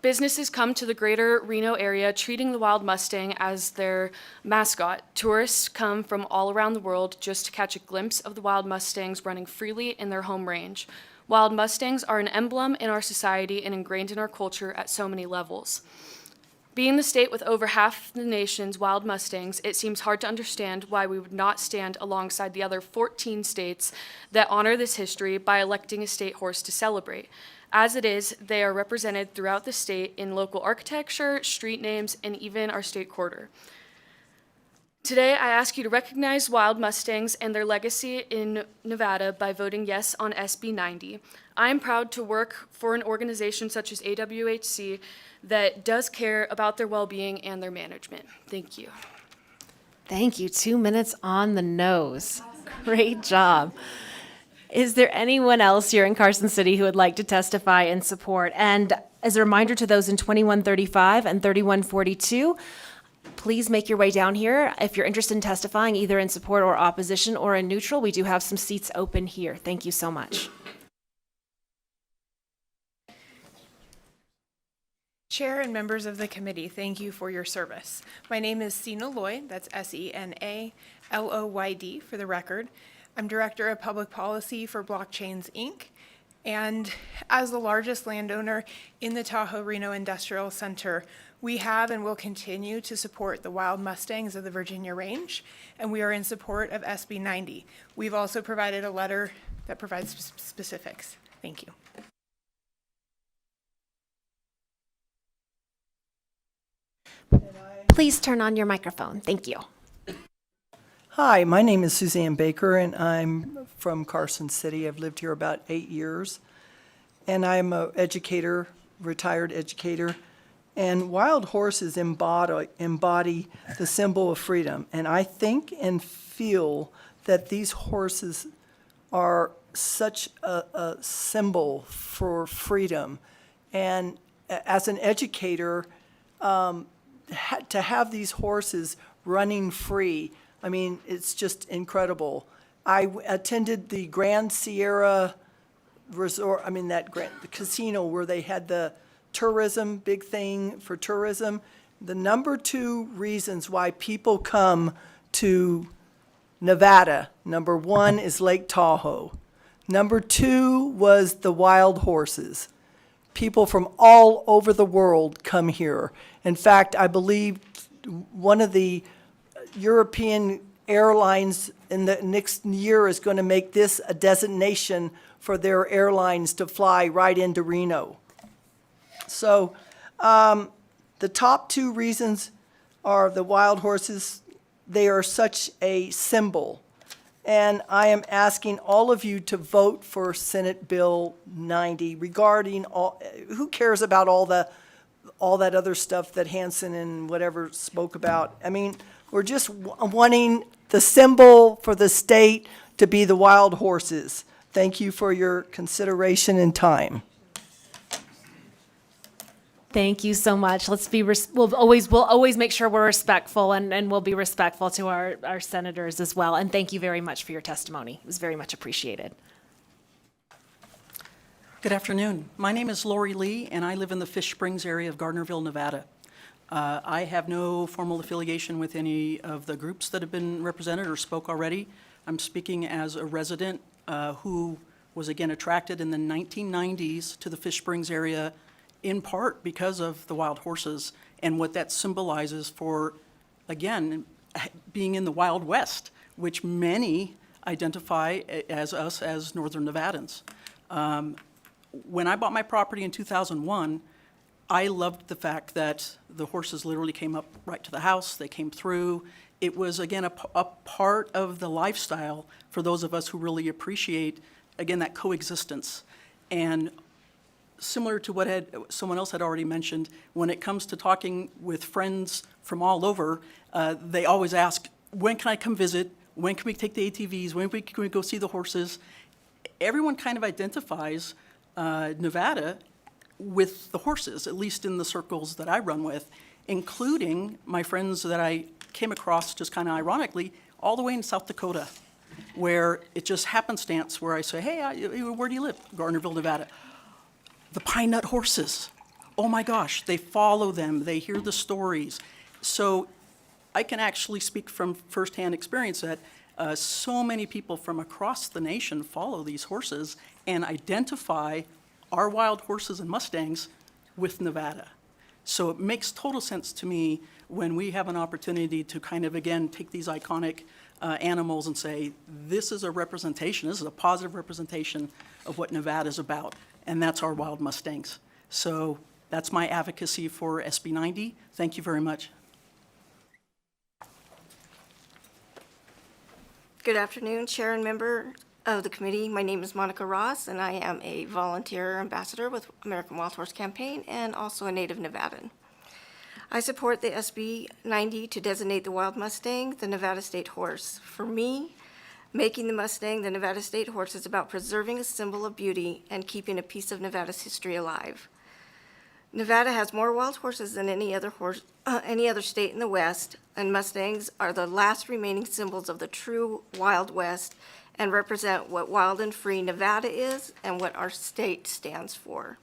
Businesses come to the greater Reno area treating the Wild Mustang as their mascot. Tourists come from all around the world just to catch a glimpse of the Wild Mustangs running freely in their home range. Wild Mustangs are an emblem in our society and ingrained in our culture at so many levels. Being the state with over half the nation's wild mustangs, it seems hard to understand why we would not stand alongside the other 14 states that honor this history by electing a state horse to celebrate. As it is, they are represented throughout the state in local architecture, street names, and even our state quarter. Today, I ask you to recognize wild mustangs and their legacy in Nevada by voting yes on SB 90. I am proud to work for an organization such as AWHC that does care about their well-being and their management. Thank you. Thank you. 2 minutes on the nose. Great job. Is there anyone else here in Carson City who would like to testify in support? And as a reminder to those in 2135 and 3142, please make your way down here. If you're interested in testifying either in support or opposition or in neutral, we do have some seats open here. Thank you so much. Chair and members of the committee, thank you for your service. My name is Sena Lloyd, that's Senaloyd for the record. I'm Director of Public Policy for Blockchains, Inc. And as the largest landowner in the Tahoe-Reno Industrial Center, we have and will continue to support the wild mustangs of the Virginia Range, and we are in support of SB 90. We've also provided a letter that provides specifics. Thank you. Please turn on your microphone. Thank you. Hi, my name is Suzanne Baker, and I'm from Carson City. I've lived here about 8 years, and I'm an educator, retired educator, and wild horses embody the symbol of freedom, and I think and feel that these horses are such a symbol for freedom, and as an educator, to have these horses running free, I mean, it's just incredible. I attended the Grand Sierra Resort, the casino where they had the tourism, big thing for tourism. The number 2 reasons why people come to Nevada, number 1 is Lake Tahoe. Number 2 was the wild horses. People from all over the world come here. In fact, I believe one of the European airlines in the next year is going to make this a designation for their airlines to fly right into Reno. So the top 2 reasons are the wild horses. They are such a symbol. And I am asking all of you to vote for Senate Bill 90 regarding who cares about all that other stuff that Hanson and whatever spoke about. I mean, we're just wanting the symbol for the state to be the wild horses. Thank you for your consideration and time. Thank you so much. We'll always make sure we're respectful, and we'll be respectful to our senators as well. And thank you very much for your testimony. It was very much appreciated. Good afternoon. My name is Lori Lee, and I live in the Fish Springs area of Gardnerville, Nevada. I have no formal affiliation with any of the groups that have been represented or spoke already. I'm speaking as a resident who was again attracted in the 1990s to the Fish Springs area, in part because of the wild horses and what that symbolizes for, again, being in the Wild West, which many identify as us as Northern Nevadans. When I bought my property in 2001, I loved the fact that the horses literally came up right to the house, they came through. It was, again, a part of the lifestyle for those of us who really appreciate, again, that coexistence. And similar to what someone else had already mentioned, when it comes to talking with friends from all over, they always ask, when can I come visit? When can we take the ATVs? When can we go see the horses? Everyone kind of identifies Nevada with the horses, at least in the circles that I run with, including my friends that I came across just kind of ironically all the way in South Dakota, where it just happenstance where I say, hey, where do you live? Gardnerville, Nevada. The pine nut horses. Oh my gosh, they follow them, they hear the stories. So I can actually speak from firsthand experience that so many people from across the nation follow these horses and identify our wild horses and Mustangs with Nevada. So it makes total sense to me when we have an opportunity to kind of, again, take these iconic animals and say, this is a representation, this is a positive representation of what Nevada is about, and that's our wild Mustangs. So that's my advocacy for SB 90. Thank you very much. Good afternoon, Chair and member of the committee. My name is Monica Ross, and I am a volunteer ambassador with American Wild Horse Campaign and also a native Nevadan. I support the SB 90 to designate the wild Mustang the Nevada state horse. For me, making the Mustang the Nevada state horse is about preserving a symbol of beauty and keeping a piece of Nevada's history alive. Nevada has more wild horses than any other state in the West, and Mustangs are the last remaining symbols of the true Wild West and represent what wild and free Nevada is and what our state stands for.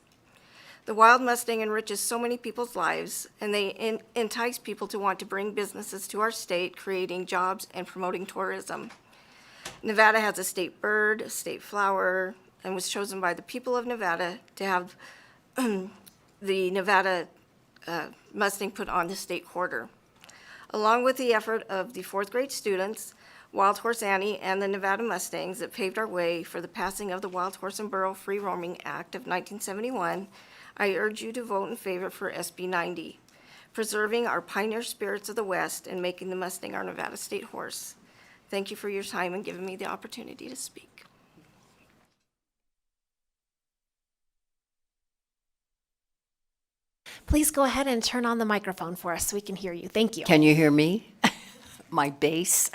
The wild Mustang enriches so many people's lives, and they entice people to want to bring businesses to our state, creating jobs and promoting tourism. Nevada has a state bird, a state flower, and was chosen by the people of Nevada to have the Nevada Mustang put on the state quarter. Along with the effort of the fourth grade students, Wild Horse Annie, and the Nevada Mustangs that paved our way for the passing of the Wild Horse and Burro Free Roaming Act of 1971, I urge you to vote in favor for SB 90, preserving our pioneer spirits of the West and making the Mustang our Nevada state horse. Thank you for your time and giving me the opportunity to speak. Please go ahead and turn on the microphone for us so we can hear you. Thank you. Can you hear me? My bass.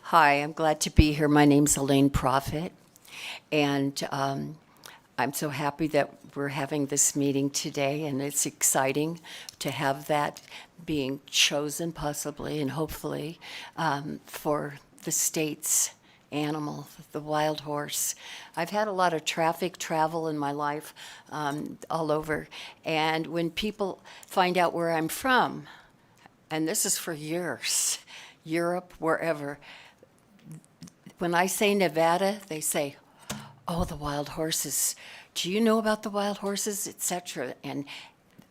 Hi, I'm glad to be here. My name's Elaine Prophet, and I'm so happy that we're having this meeting today, and it's exciting to have that being chosen possibly and hopefully for the state's animal, the wild horse. I've had a lot of travel in my life all over, and when people find out where I'm from, and this is for years, Europe, wherever, when I say Nevada, they say, oh, the wild horses. Do you know about the wild horses, etc.? And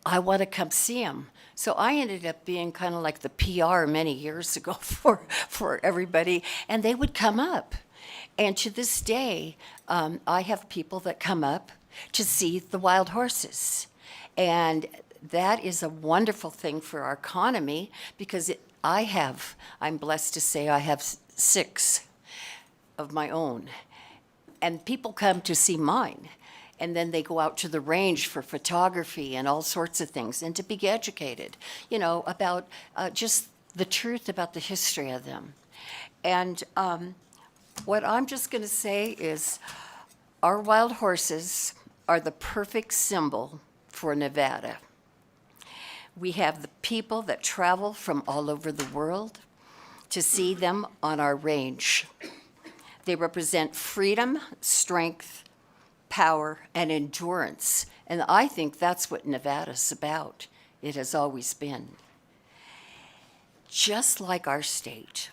I want to come see them. So I ended up being kind of like the PR many years ago for everybody, and they would come up. And to this day, I have people that come up to see the wild horses. And that is a wonderful thing for our economy because I'm blessed to say I have 6 of my own. And people come to see mine. And then they go out to the range for photography and all sorts of things and to be educated, about just the truth about the history of them. And what I'm just going to say is our wild horses are the perfect symbol for Nevada. We have the people that travel from all over the world to see them on our range. They represent freedom, strength, power, and endurance. And I think that's what Nevada's about. It has always been. Just like our state,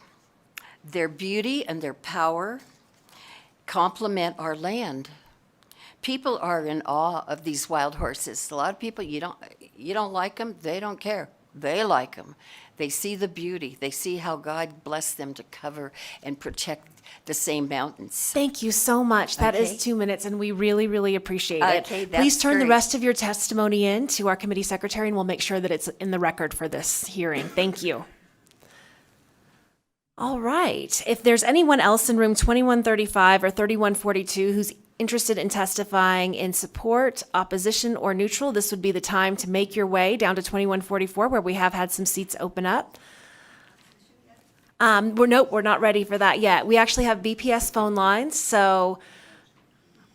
their beauty and their power complement our land. People are in awe of these wild horses. A lot of people, you don't like them, they don't care. They like them. They see the beauty. They see how God blessed them to cover and protect the same mountains. Thank you so much. That is 2 minutes, and we really, really appreciate it. Okay, that's Please turn the great. rest of your testimony in to our committee secretary, and we'll make sure that it's in the record for this hearing. Thank you. All right. If there's anyone else in room 2135 or 3142 who's interested in testifying in support, opposition, or neutral, this would be the time to make your way down to 2144, where we have had some seats open up. Nope, we're not ready for that yet. We actually have BPS phone lines, so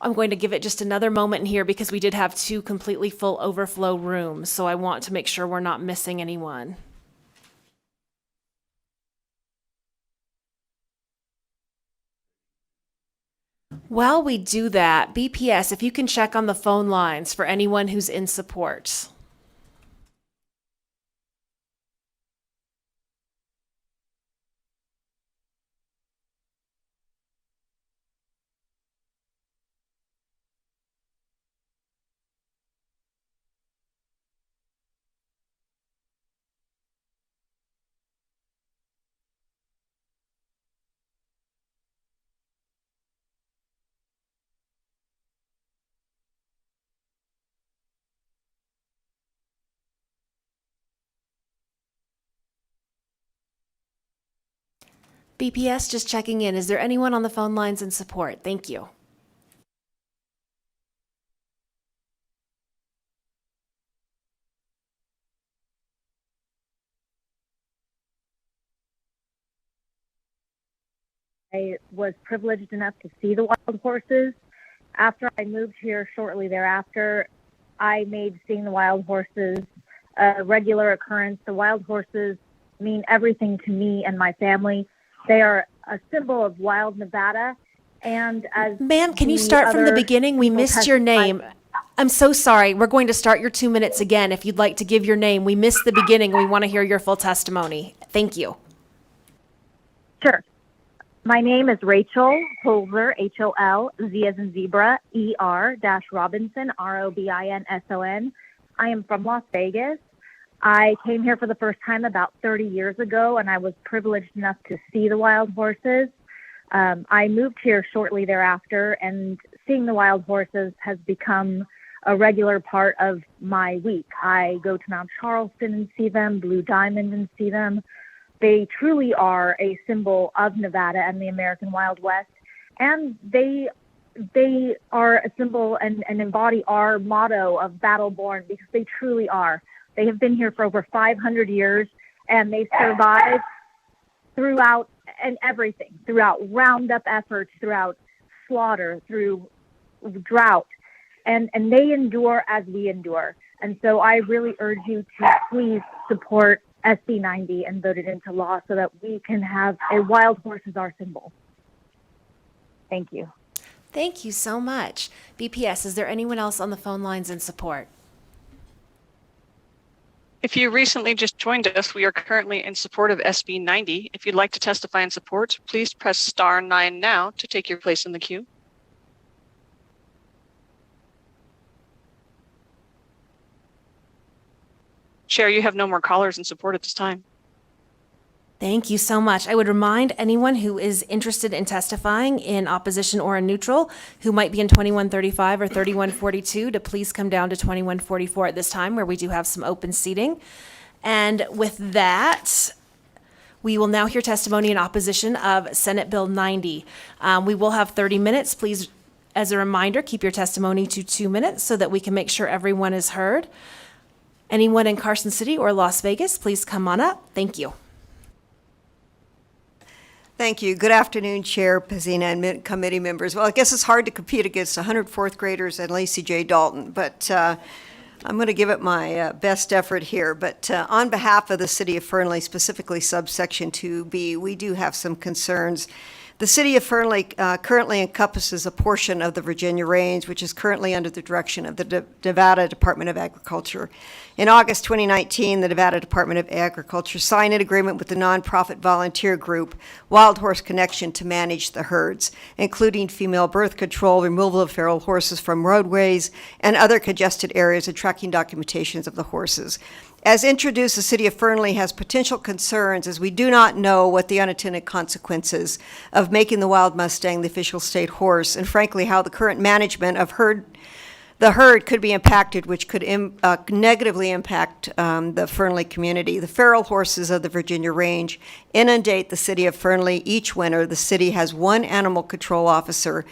I'm going to give it just another moment in here because we did have 2 completely full overflow rooms, so I want to make sure we're not missing anyone. While we do that, BPS, if you can check on the phone lines for anyone who's in support. BPS, just checking in. Is there anyone on the phone lines in support? Thank you. I was privileged enough to see the wild horses. After I moved here shortly thereafter, I made seeing the wild horses a regular occurrence. The wild horses mean everything to me and my family. They are a symbol of wild Nevada. And as Ma'am, can you start from the beginning? We missed your name. I'm so sorry. We're going to start your 2 minutes again if you'd like to give your name. We missed the beginning. We want to hear your full testimony. Thank you. Sure. My name is Rachel Holzer, H-O-L-Z as in zebra, E-R-Robinson, R-O-B-I-N-S-O-N. I am from Las Vegas. I came here for the first time about 30 years ago, and I was privileged enough to see the wild horses. I moved here shortly thereafter, and seeing the wild horses has become a regular part of my week. I go to Mount Charleston and see them, Blue Diamond and see them. They truly are a symbol of Nevada and the American Wild West, and they are a symbol and embody our motto of Battle Born, because they truly are. They have been here for over 500 years, and they survive throughout and everything, throughout roundup efforts, throughout slaughter, through drought, and they endure as we endure. And so I really urge you to please support SB 90 and vote it into law so that we can have a wild horse as our symbol. Thank you. Thank you so much. BPS, is there anyone else on the phone lines in support? If you recently just joined us, we are currently in support of SB 90. If you'd like to testify in support, please press star 9 now to take your place in the queue. Chair, you have no more callers in support at this time. Thank you so much. I would remind anyone who is interested in testifying in opposition or in neutral, who might be in 2135 or 3142, to please come down to 2144 at this time, where we do have some open seating. And with that, we will now hear testimony in opposition of Senate Bill 90. We will have 30 minutes. Please, as a reminder, keep your testimony to 2 minutes so that we can make sure everyone is heard. Anyone in Carson City or Las Vegas, please come on up. Thank you. Thank you. Good afternoon, Chair Pazina and committee members. Well, I guess it's hard to compete against 104th graders and Lacey J. Dalton, but I'm going to give it my best effort here. But on behalf of the City of Fernley, specifically subsection 2B, we do have some concerns. The City of Fernley currently encompasses a portion of the Virginia Range, which is currently under the direction of the Nevada Department of Agriculture. In August 2019, the Nevada Department of Agriculture signed an agreement with the nonprofit volunteer group Wild Horse Connection to manage the herds, including female birth control, removal of feral horses from roadways, and other congested areas, and tracking documentations of the horses. As introduced, the City of Fernley has potential concerns as we do not know what the unintended consequences of making the Wild Mustang the official state horse, and frankly, how the current management of the herd could be impacted, which could negatively impact the Fernley community. The feral horses of the Virginia Range inundate the City of Fernley each winter. The city has one animal control officer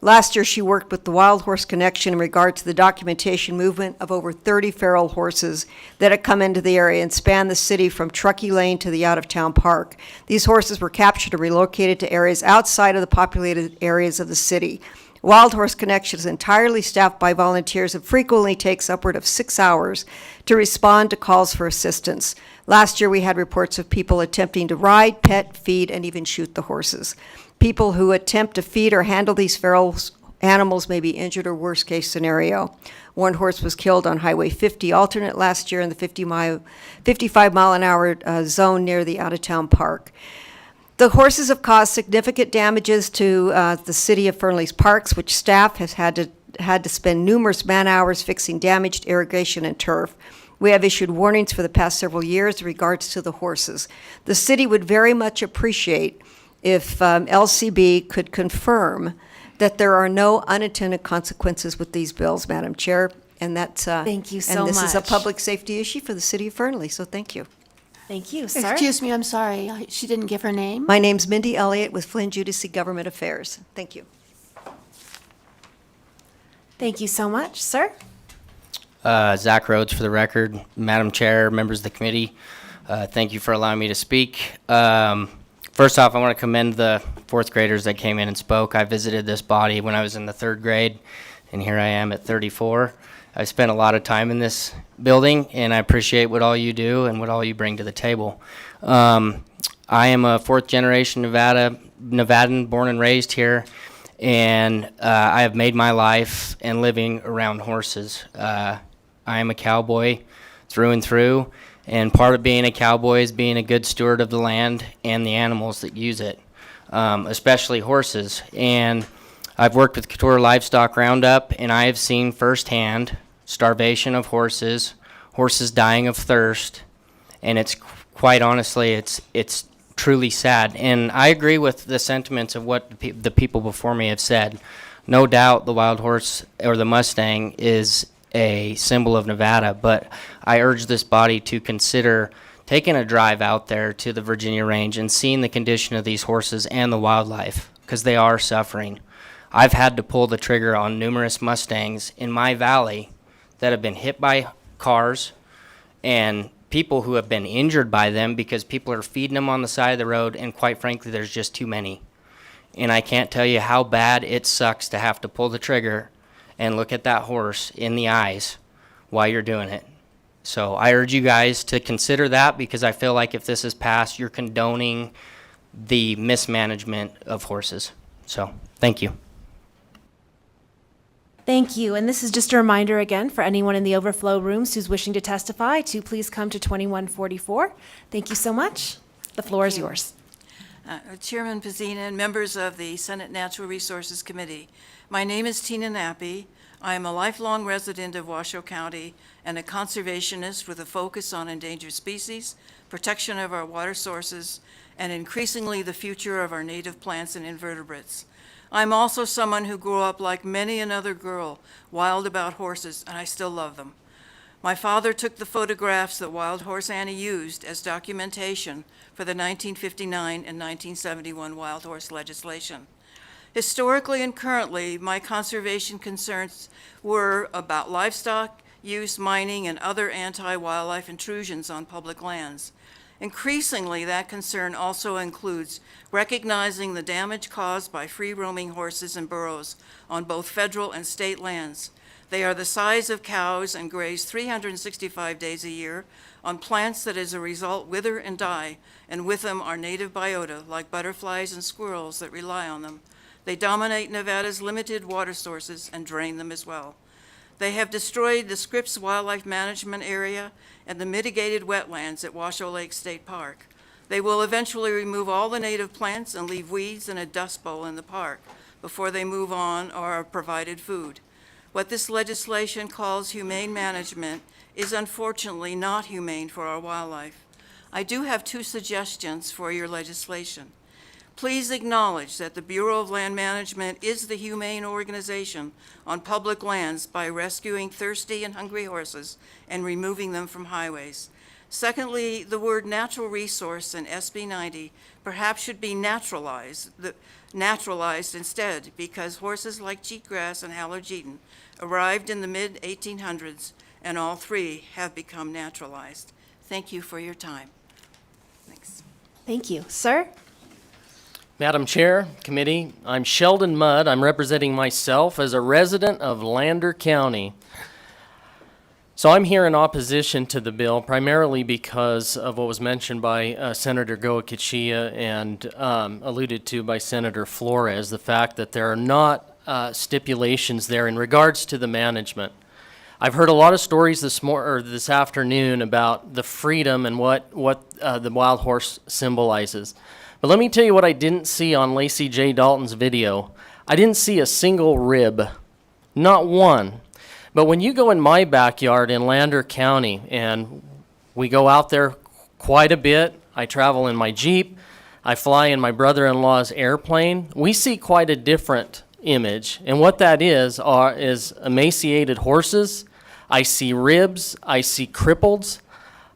Last year, she worked with the Wild Horse Connection in regard to the documentation movement of over 30 feral horses that had come into the area and spanned the city from Truckee Lane to the out-of-town park. These horses were captured and relocated to areas outside of the populated areas of the city. Wild Horse Connection is entirely staffed by volunteers and frequently takes upward of 6 hours to respond to calls for assistance. Last year, we had reports of people attempting to ride, pet, feed, and even shoot the horses. People who attempt to feed or handle these feral animals may be injured or worst case scenario. One horse was killed on Highway 50 alternate last year in the 55 mile an hour zone near the out-of-town park. The horses have caused significant damages to the city of Fernley's parks, which staff has had to spend numerous man-hours fixing damaged irrigation and turf. We have issued warnings for the past several years in regards to the horses. The city would very much appreciate if LCB could confirm that there are no unintended consequences with these bills, Madam Chair, and that's Thank you so and this is a much. public safety issue for the city of Fernley. So thank you. Thank you, sir. Excuse me, I'm sorry. She didn't give her name. My name's Mindy Elliott with Flynn Judici Government Affairs. Thank you. Thank you so much, sir. Zach Rhodes for the record. Madam Chair, members of the committee, thank you for allowing me to speak. First off, I want to commend the fourth graders that came in and spoke. I visited this body when I was in the third grade, and here I am at 34. I spent a lot of time in this building, and I appreciate what all you do and what all you bring to the table. I am a fourth generation Nevadan, born and raised here, and I have made my life and living around horses. I am a cowboy through and through, and part of being a cowboy is being a good steward of the land and the animals that use it, especially horses. And I've worked with Couture Livestock Roundup, and I have seen firsthand starvation of horses, horses dying of thirst, and it's quite honestly, it's truly sad. And I agree with the sentiments of what the people before me have said. No doubt the wild horse or the Mustang is a symbol of Nevada, but I urge this body to consider taking a drive out there to the Virginia range and seeing the condition of these horses and the wildlife, because they are suffering. I've had to pull the trigger on numerous Mustangs in my valley that have been hit by cars and people who have been injured by them because people are feeding them on the side of the road, and quite frankly, there's just too many. And I can't tell you how bad it sucks to have to pull the trigger and look at that horse in the eyes while you're doing it. So I urge you guys to consider that, because I feel like if this is passed, you're condoning the mismanagement of horses. So, thank you. Thank you. And this is just a reminder again for anyone in the overflow rooms who's wishing to testify to please come to 2144. Thank you so much. The floor is yours. Chairman Pazina and members of the Senate Natural Resources Committee. My name is Tina Nappy. I am a lifelong resident of Washoe County and a conservationist with a focus on endangered species, protection of our water sources, and increasingly the future of our native plants and invertebrates. I'm also someone who grew up like many another girl, wild about horses, and I still love them. My father took the photographs that Wild Horse Annie used as documentation for the 1959 and 1971 wild horse legislation. Historically and currently, my conservation concerns were about livestock use, mining, and other anti-wildlife intrusions on public lands. Increasingly, that concern also includes recognizing the damage caused by free-roaming horses and burros on both federal and state lands. They are the size of cows and graze 365 days a year on plants that as a result wither and die, and with them are native biota like butterflies and squirrels that rely on them. They dominate Nevada's limited water sources and drain them as well. They have destroyed the Scripps Wildlife Management Area and the mitigated wetlands at Washoe Lake State Park. They will eventually remove all the native plants and leave weeds and a dust bowl in the park before they move on or are provided food. What this legislation calls humane management is unfortunately not humane for our wildlife. I do have two suggestions for your legislation. Please acknowledge that the Bureau of Land Management is the humane organization on public lands by rescuing thirsty and hungry horses and removing them from highways. Secondly, the word natural resource in SB 90 perhaps should be naturalized instead, because horses like cheatgrass and Allergeton arrived in the mid-1800s, and all three have become naturalized. Thank you for your time. Thanks. Thank you. Sir? Madam Chair, Committee, I'm Sheldon Mudd. I'm representing myself as a resident of Lander County. So I'm here in opposition to the bill, primarily because of what was mentioned by Senator Goa-Kachia and alluded to by Senator Flores, the fact that there are not stipulations there in regards to the management. I've heard a lot of stories this afternoon about the freedom and what the wild horse symbolizes. But let me tell you what I didn't see on Lacey J. Dalton's video. I didn't see a single rib, not one. But when you go in my backyard in Lander County, and we go out there quite a bit, I travel in my Jeep, I fly in my brother-in-law's airplane, we see quite a different image. And what that is emaciated horses. I see ribs, I see cripples,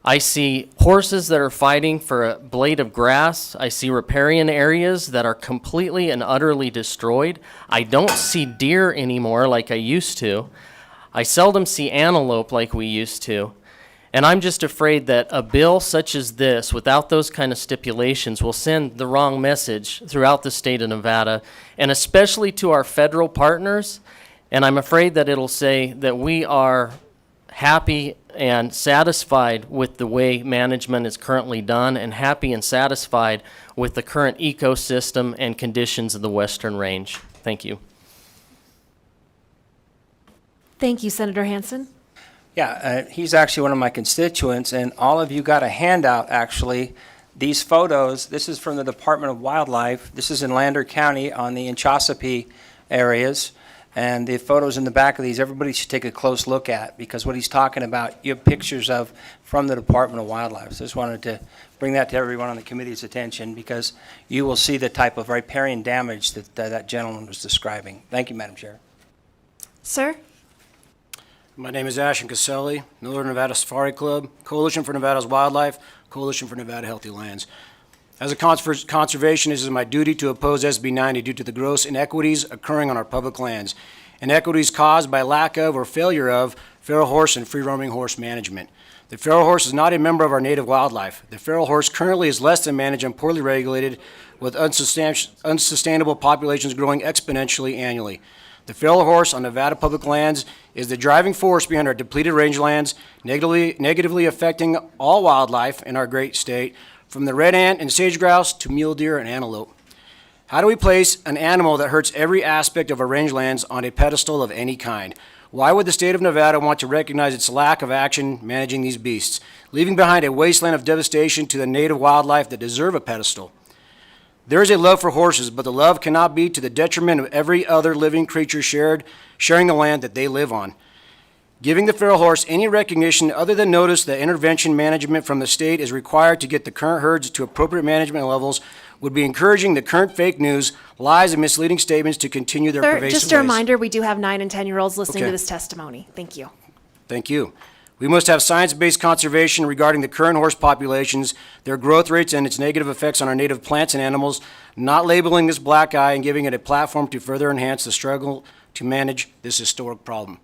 I see horses that are fighting for a blade of grass. I see riparian areas that are completely and utterly destroyed. I don't see deer anymore like I used to. I seldom see antelope like we used to. And I'm just afraid that a bill such as this, without those kind of stipulations, will send the wrong message throughout the state of Nevada, and especially to our federal partners. And I'm afraid that it'll say that we are happy and satisfied with the way management is currently done, and happy and satisfied with the current ecosystem and conditions of the Western Range. Thank you. Thank you, Senator Hansen. Yeah, he's actually one of my constituents, and all of you got a handout, actually. These photos, this is from the Department of Wildlife. This is in Lander County on the Inchauspee areas. And the photos in the back of these, everybody should take a close look at, because what he's talking about, you have pictures of from the Department of Wildlife. So I just wanted to bring that to everyone on the committee's attention, because you will see the type of riparian damage that that gentleman was describing. Thank you, Madam Chair. Sir? My name is Ashton Caselli, Northern Nevada Safari Club, Coalition for Nevada's Wildlife, Coalition for Nevada Healthy Lands. As a conservationist, it is my duty to oppose SB 90 due to the gross inequities occurring on our public lands, inequities caused by lack of or failure of feral horse and free-roaming horse management. The feral horse is not a member of our native wildlife. The feral horse currently is less than managed and poorly regulated, with unsustainable populations growing exponentially annually. The feral horse on Nevada public lands is the driving force behind our depleted rangelands, negatively affecting all wildlife in our great state, from the red ant and sage grouse to mule deer and antelope. How do we place an animal that hurts every aspect of our rangelands on a pedestal of any kind? Why would the state of Nevada want to recognize its lack of action managing these beasts, leaving behind a wasteland of devastation to the native wildlife that deserve a pedestal? There is a love for horses, but the love cannot be to the detriment of every other living creature sharing the land that they live on. Giving the feral horse any recognition other than notice that intervention management from the state is required to get the current herds to appropriate management levels would be encouraging the current fake news, lies, and misleading statements to continue their pervasive ways. Just a reminder, we do have 9 and 10-year-olds listening to this testimony. Thank you. Thank you. We must have science-based conservation regarding the current horse populations, their growth rates, and its negative effects on our native plants and animals, not labeling this black eye and giving it a platform to further enhance the struggle to manage this historic problem.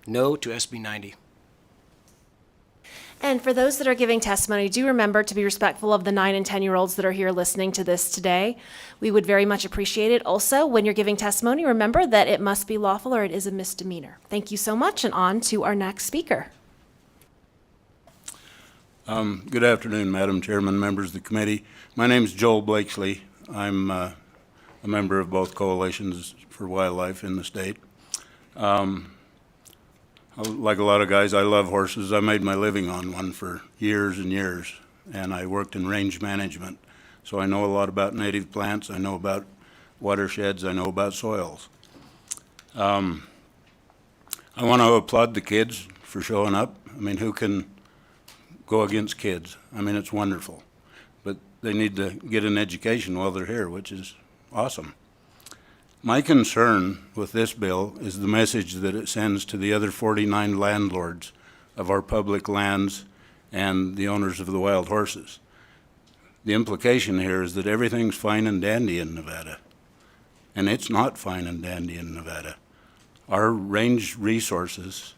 No to SB 90. And for those that are giving testimony, do remember to be respectful of the 9 and 10-year-olds that are here listening to this today. We would very much appreciate it. Also, when you're giving testimony, remember that it must be lawful or it is a misdemeanor. Thank you so much, and on to our next speaker. Good afternoon, Madam Chairman, members of the committee. My name is Joel Blakesley. I'm a member of both coalitions for wildlife in the state. Like a lot of guys, I love horses. I made my living on one for years and years, and I worked in range management. So I know a lot about native plants, I know about watersheds, I know about soils. I want to applaud the kids for showing up. I mean, who can go against kids? I mean, it's wonderful. But they need to get an education while they're here, which is awesome. My concern with this bill is the message that it sends to the other 49 landlords of our public lands and the owners of the wild horses. The implication here is that everything's fine and dandy in Nevada, and it's not fine and dandy in Nevada. Our range resources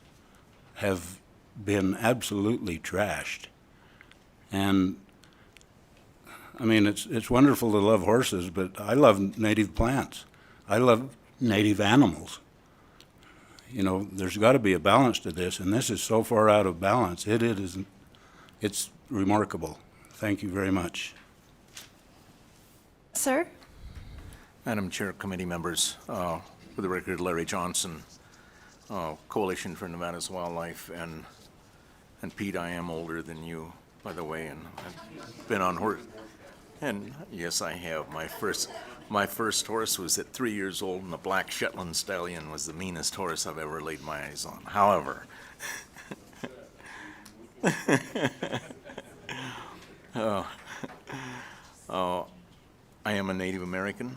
have been absolutely trashed. And I mean, it's wonderful to love horses, but I love native plants. I love native animals. You know, there's got to be a balance to this, and this is so far out of balance. It's remarkable. Thank you very much. Sir? Madam Chair, committee members, for the record, Larry Johnson, Coalition for Nevada's Wildlife, and Pete, I am older than you, by the way, and I've been on horse. And yes, I have. My first horse was at 3 years old, and a black Shetland stallion was the meanest horse I've ever laid my eyes on. However, I am a Native American.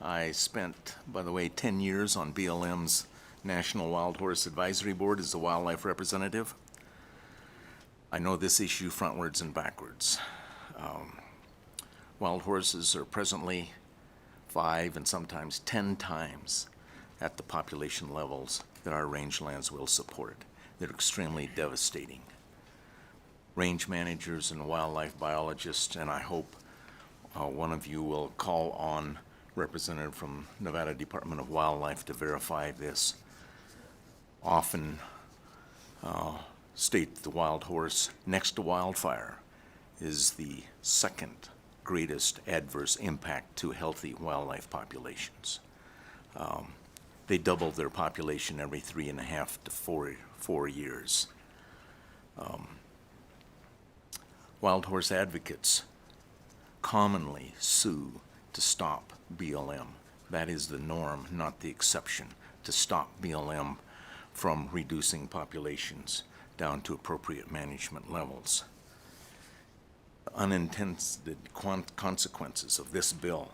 I spent, by the way, 10 years on BLM's National Wild Horse Advisory Board as a wildlife representative. I know this issue frontwards and backwards. Wild horses are presently 5 and sometimes 10 times at the population levels that our rangelands will support. They're extremely devastating. Range managers and wildlife biologists, and I hope one of you will call on representative from Nevada Department of Wildlife to verify this, often state the wild horse next to wildfire is the second greatest adverse impact to healthy wildlife populations. They double their population every 3.5 to 4 years. Wild horse advocates commonly sue to stop BLM. That is the norm, not the exception, to stop BLM from reducing populations down to appropriate management levels. The unintended consequences of this bill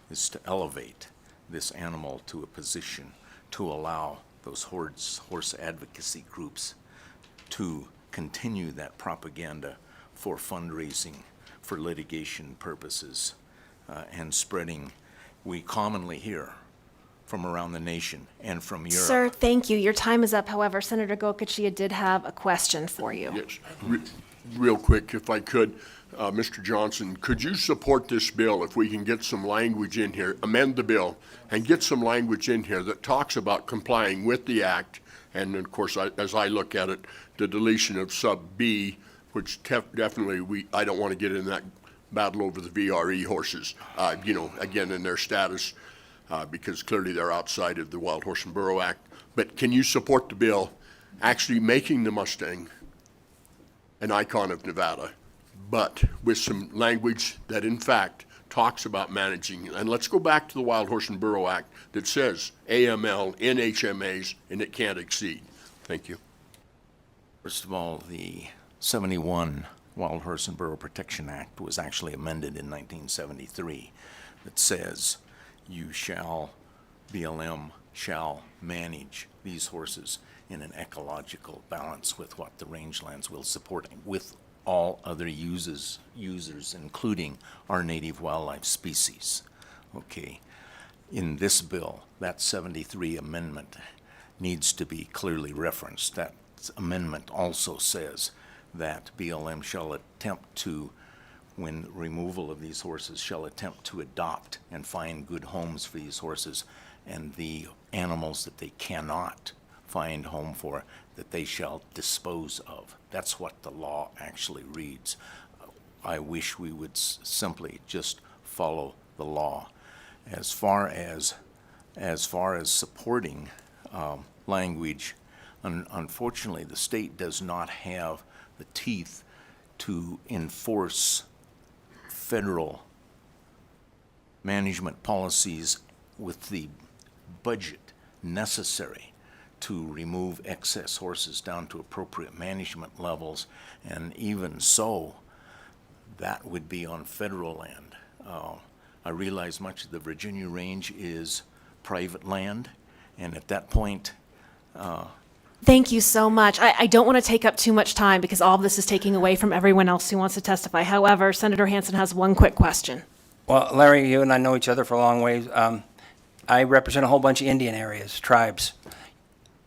is to elevate this animal to a position to allow those horse advocacy groups to continue that propaganda for fundraising, for litigation purposes, and spreading. We commonly hear from around the nation and from Europe. Sir, thank you. Your time is up. However, Senator Gokachia did have a question for you. Yes, real quick, if I could. Mr. Johnson, could you support this bill if we can get some language in here, amend the bill, and get some language in here that talks about complying with the act, and of course, as I look at it, the deletion of sub B, which definitely I don't want to get in that battle over the VRE horses, again, in their status, because clearly they're outside of the Wild Horse and Burro Act. But can you support the bill actually making the Mustang an icon of Nevada, but with some language that in fact talks about managing? And let's go back to the Wild Horse and Burro Act that says AML in HMAs and it can't exceed. Thank you. First of all, the 71 Wild Horse and Burro Protection Act was actually amended in 1973 that says BLM shall manage these horses in an ecological balance with what the rangelands will support, with all other users, including our native wildlife species. Okay, in this bill, that 73 amendment needs to be clearly referenced. That amendment also says that BLM shall attempt to, when removal of these horses, shall attempt to adopt and find good homes for these horses, and the animals that they cannot find home for, that they shall dispose of. That's what the law actually reads. I wish we would simply just follow the law. As far as supporting language, unfortunately, the state does not have the teeth to enforce federal management policies with the budget necessary to remove excess horses down to appropriate management levels, and even so, that would be on federal land. I realize much of the Virginia range is private land, and at that point, Thank you so much. I don't want to take up too much time because all of this is taking away from everyone else who wants to testify. However, Senator Hansen has one quick question. Well, Larry, you and I know each other for a long ways. I represent a whole bunch of Indian areas, tribes.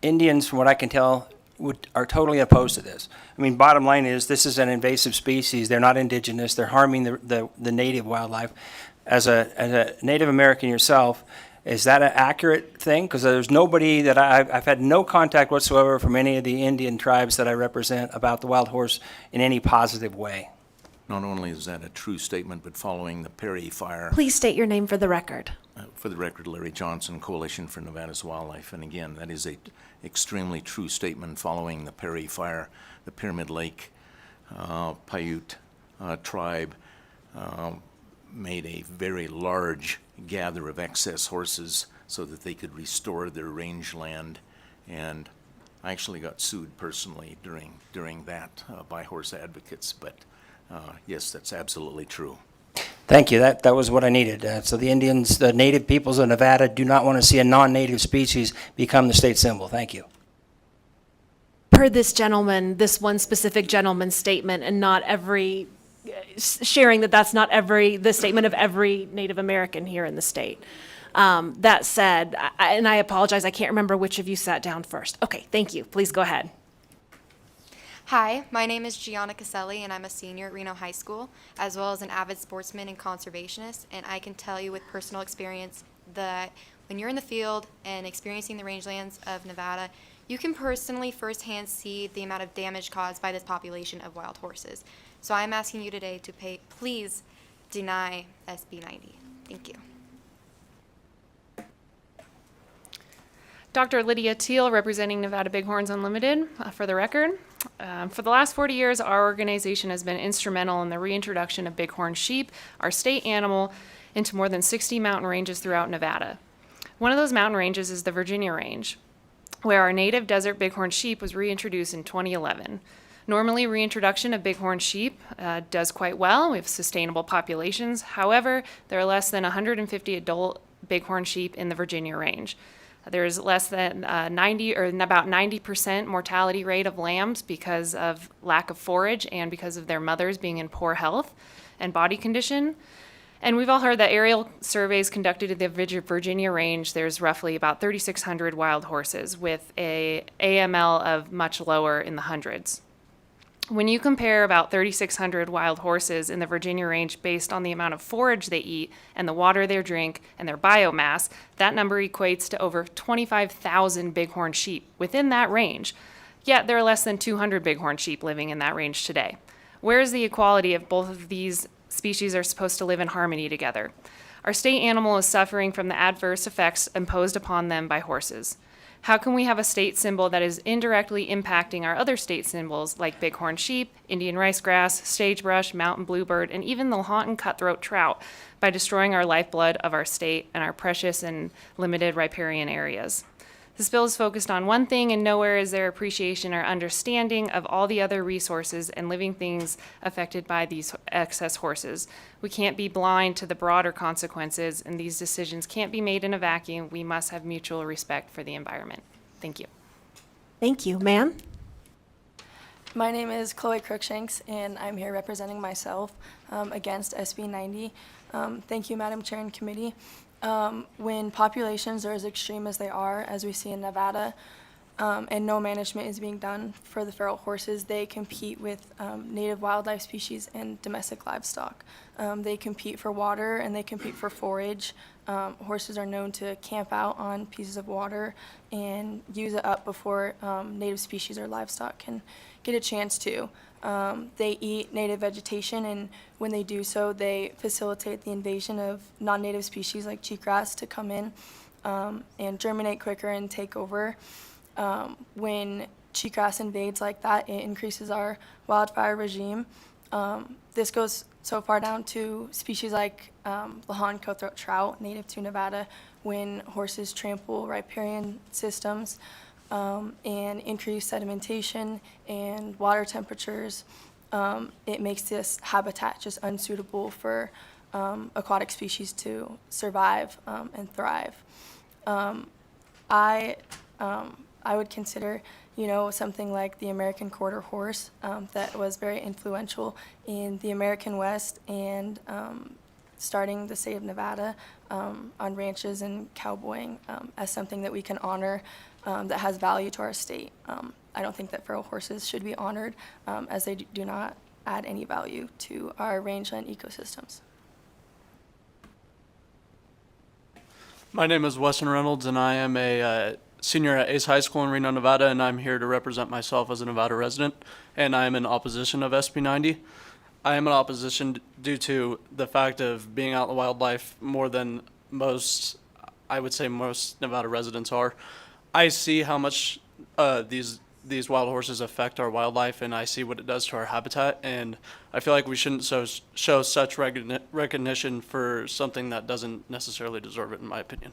Indians, from what I can tell, are totally opposed to this. I mean, bottom line is, this is an invasive species. They're not indigenous. They're harming the native wildlife. As a Native American yourself, is that an accurate thing? Because there's nobody that I've had no contact whatsoever from any of the Indian tribes that I represent about the wild horse in any positive way. Not only is that a true statement, but following the Perry fire. Please state your name for the record. For the record, Larry Johnson, Coalition for Nevada's Wildlife. And again, that is a extremely true statement following the Perry fire. The Pyramid Lake Paiute tribe made a very large gather of excess horses so that they could restore their rangeland. And I actually got sued personally during that by horse advocates. But yes, that's absolutely true. Thank you. That was what I needed. So the Indians, the native peoples of Nevada, do not want to see a non-native species become the state symbol. Thank you. Per this gentleman, this one specific gentleman's statement, and not every, sharing that that's not the statement of every Native American here in the state. That said, and I apologize, I can't remember which of you sat down first. Okay, thank you. Please go ahead. Hi, my name is Gianna Caselli, and I'm a senior at Reno High School, as well as an avid sportsman and conservationist. And I can tell you with personal experience that when you're in the field and experiencing the rangelands of Nevada, you can personally firsthand see the amount of damage caused by this population of wild horses. So I'm asking you today to please deny SB 90. Thank you. Dr. Lydia Teal, representing Nevada Bighorns Unlimited, for the record. For the last 40 years, our organization has been instrumental in the reintroduction of bighorn sheep, our state animal, into more than 60 mountain ranges throughout Nevada. One of those mountain ranges is the Virginia Range, where our native desert bighorn sheep was reintroduced in 2011. Normally, reintroduction of bighorn sheep does quite well. We have sustainable populations. However, there are less than 150 adult bighorn sheep in the Virginia Range. There's less than about 90% mortality rate of lambs because of lack of forage and because of their mothers being in poor health and body condition. And we've all heard that aerial surveys conducted at the Virginia Range, there's roughly about 3,600 wild horses with a AML of much lower in the hundreds. When you compare about 3,600 wild horses in the Virginia Range based on the amount of forage they eat and the water they drink and their biomass, that number equates to over 25,000 bighorn sheep within that range. Yet there are less than 200 bighorn sheep living in that range today. Where is the equality if both of these species are supposed to live in harmony together? Our state animal is suffering from the adverse effects imposed upon them by horses. How can we have a state symbol that is indirectly impacting our other state symbols like bighorn sheep, Indian ricegrass, sagebrush, mountain bluebird, and even the Lahontan cutthroat trout by destroying our lifeblood of our state and our precious and limited riparian areas? This bill is focused on one thing, and nowhere is there appreciation or understanding of all the other resources and living things affected by these excess horses. We can't be blind to the broader consequences, and these decisions can't be made in a vacuum. We must have mutual respect for the environment. Thank you. Thank you. Ma'am? My name is Chloe Crookshanks, and I'm here representing myself against SB 90. Thank you, Madam Chair and Committee. When populations are as extreme as they are, as we see in Nevada, and no management is being done for the feral horses, they compete with native wildlife species and domestic livestock. They compete for water and they compete for forage. Horses are known to camp out on pieces of water and use it up before native species or livestock can get a chance to. They eat native vegetation, and when they do so, they facilitate the invasion of non-native species like cheatgrass to come in and germinate quicker and take over. When cheatgrass invades like that, it increases our wildfire regime. This goes so far down to species like Lahontan cutthroat trout, native to Nevada, when horses trample riparian systems. And increased sedimentation and water temperatures, it makes this habitat just unsuitable for aquatic species to survive and thrive. I I would consider, you know, something like the American Quarter Horse that was very influential in the American West and starting the state of Nevada on ranches and cowboying as something that we can honor that has value to our state. I don't think that feral horses should be honored as they do not add any value to our rangeland ecosystems. My name is Weston Reynolds, and I am a senior at Ace High School in Reno, Nevada, and I'm here to represent myself as a Nevada resident, and I am in opposition of SB 90. I am in opposition due to the fact of being out in the wildlife more than most, I would say most Nevada residents are. I see how much these wild horses affect our wildlife, and I see what it does to our habitat, and I feel like we shouldn't show such recognition for something that doesn't necessarily deserve it, in my opinion.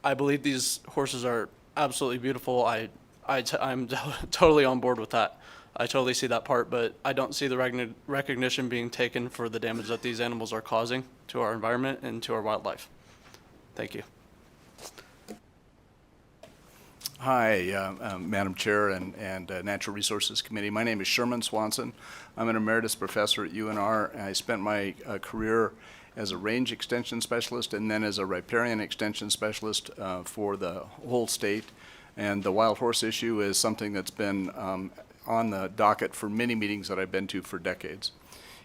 I believe these horses are absolutely beautiful. I'm totally on board with that. I totally see that part, but I don't see the recognition being taken for the damage that these animals are causing to our environment and to our wildlife. Thank you. Hi, Madam Chair and Natural Resources Committee. My name is Sherman Swanson. I'm an emeritus professor at UNR, and I spent my career as a range extension specialist and then as a riparian extension specialist for the whole state. And the wild horse issue is something that's been on the docket for many meetings that I've been to for decades.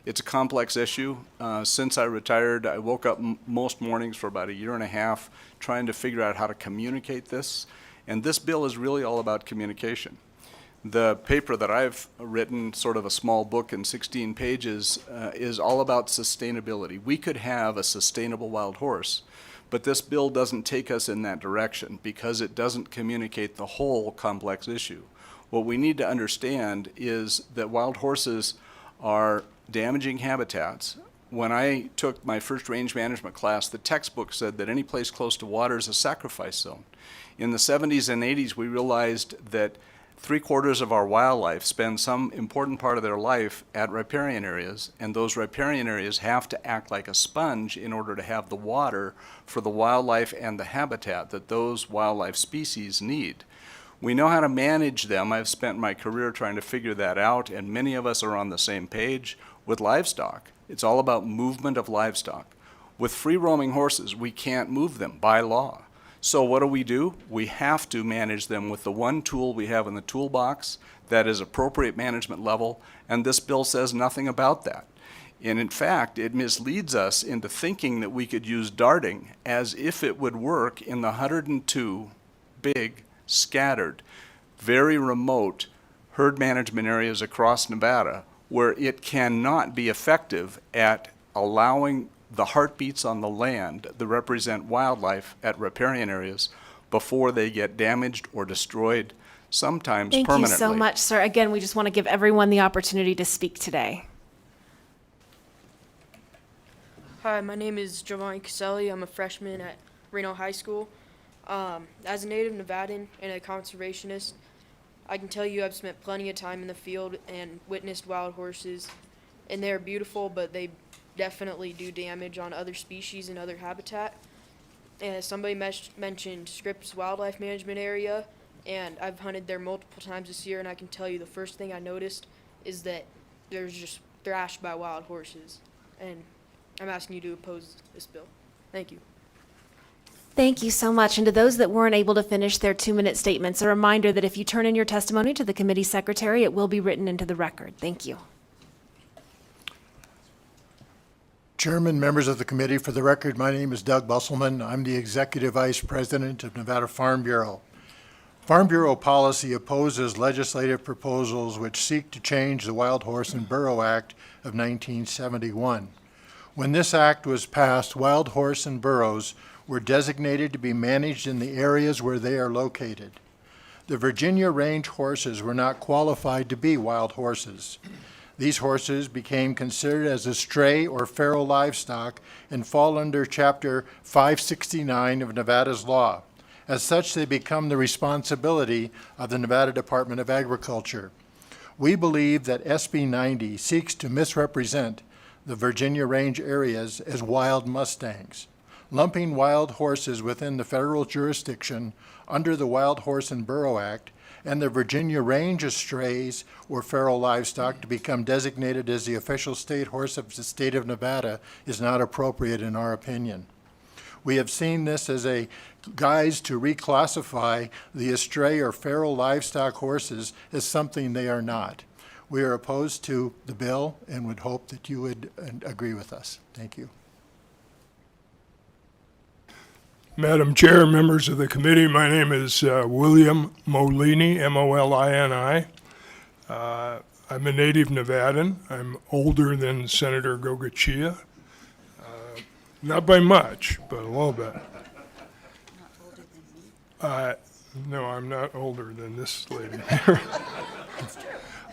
It's a complex issue. Since I retired, I woke up most mornings for about a year and a half trying to figure out how to communicate this. And this bill is really all about communication. The paper that I've written, sort of a small book in 16 pages, is all about sustainability. We could have a sustainable wild horse, but this bill doesn't take us in that direction because it doesn't communicate the whole complex issue. What we need to understand is that wild horses are damaging habitats. When I took my first range management class, the textbook said that any place close to water is a sacrifice zone. In the 70s and 80s, we realized that 3/4 of our wildlife spend some important part of their life at riparian areas, and those riparian areas have to act like a sponge in order to have the water for the wildlife and the habitat that those wildlife species need. We know how to manage them. I've spent my career trying to figure that out, and many of us are on the same page with livestock. It's all about movement of livestock. With free-roaming horses, we can't move them by law. So what do? We have to manage them with the one tool we have in the toolbox that is appropriate management level, and this bill says nothing about that. And in fact, it misleads us into thinking that we could use darting as if it would work in the 102 big, scattered, very remote herd management areas across Nevada where it cannot be effective at allowing the heartbeats on the land that represent wildlife at riparian areas before they get damaged or destroyed, sometimes permanently. Thank you so much, sir. Again, we just want to give everyone the opportunity to speak today. Hi, my name is Giovanni Caselli. I'm a freshman at Reno High School. As a native Nevadan and a conservationist, I can tell you I've spent plenty of time in the field and witnessed wild horses, and they're beautiful, but they definitely do damage on other species and other habitat. And somebody mentioned Scripps Wildlife Management Area, and I've hunted there multiple times this year, and I can tell you the first thing I noticed is that there's just thrashed by wild horses. And I'm asking you to oppose this bill. Thank you. Thank you so much. And to those that weren't able to finish their 2-minute statements, a reminder that if you turn in your testimony to the committee secretary, it will be written into the record. Thank you. Chairman, members of the committee, for the record, my name is Doug Busselman. I'm the Executive Vice President of Nevada Farm Bureau. Farm Bureau policy opposes legislative proposals which seek to change the Wild Horse and Burro Act of 1971. When this act was passed, wild horse and burros were designated to be managed in the areas where they are located. The Virginia range horses were not qualified to be wild horses. These horses became considered as a stray or feral livestock and fall under Chapter 569 of Nevada's law. As such, they become the responsibility of the Nevada Department of Agriculture. We believe that SB 90 seeks to misrepresent the Virginia range areas as wild mustangs. lumping wild horses within the federal jurisdiction under the Wild Horse and Burro Act, and the Virginia range of strays or feral livestock to become designated as the official state horse of the state of Nevada is not appropriate in our opinion. We have seen this as a guise to reclassify the estray or feral livestock horses as something they are not. We are opposed to the bill and would hope that you would agree with us. Thank you. Madam Chair, members of the committee, my name is William Molini, M-O-L-I-N-I. I'm a native Nevadan. I'm older than Senator Gogachia. Not by much, but a little bit. No, I'm not older than this lady.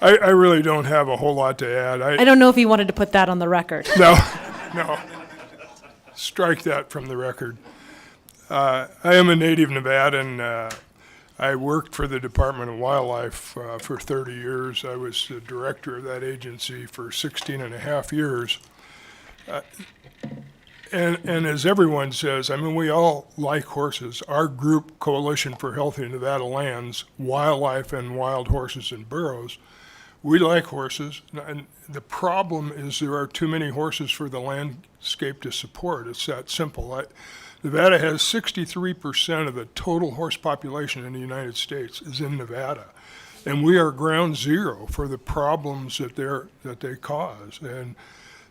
I really don't have a whole lot to add. I don't know if you wanted to put that on the record. No. Strike that from the record. I am a native Nevadan. I worked for the Department of Wildlife for 30 years. I was the director of that agency for 16 and a half years. And as everyone says, I mean, we all like horses. Our group, Coalition for Healthy Nevada Lands, Wildlife and Wild Horses and Burros, we like horses. And the problem is there are too many horses for the landscape to support. It's that simple. Nevada has 63% of the total horse population in the United States is in Nevada. And we are ground zero for the problems that they cause. And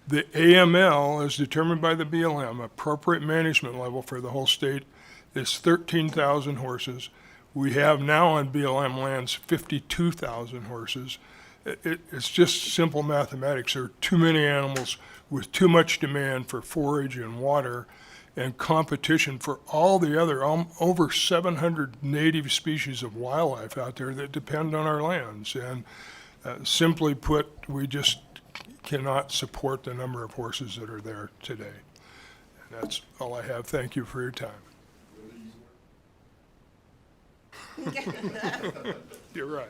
the AML, as determined by the BLM, appropriate management level for the whole state, is 13,000 horses. We have now on BLM lands 52,000 horses. It's just simple mathematics. There are too many animals with too much demand for forage and water and competition for all the other over 700 native species of wildlife out there that depend on our lands. And simply put, we just cannot support the number of horses that are there today. And that's all I have. Thank you for your time. You're right.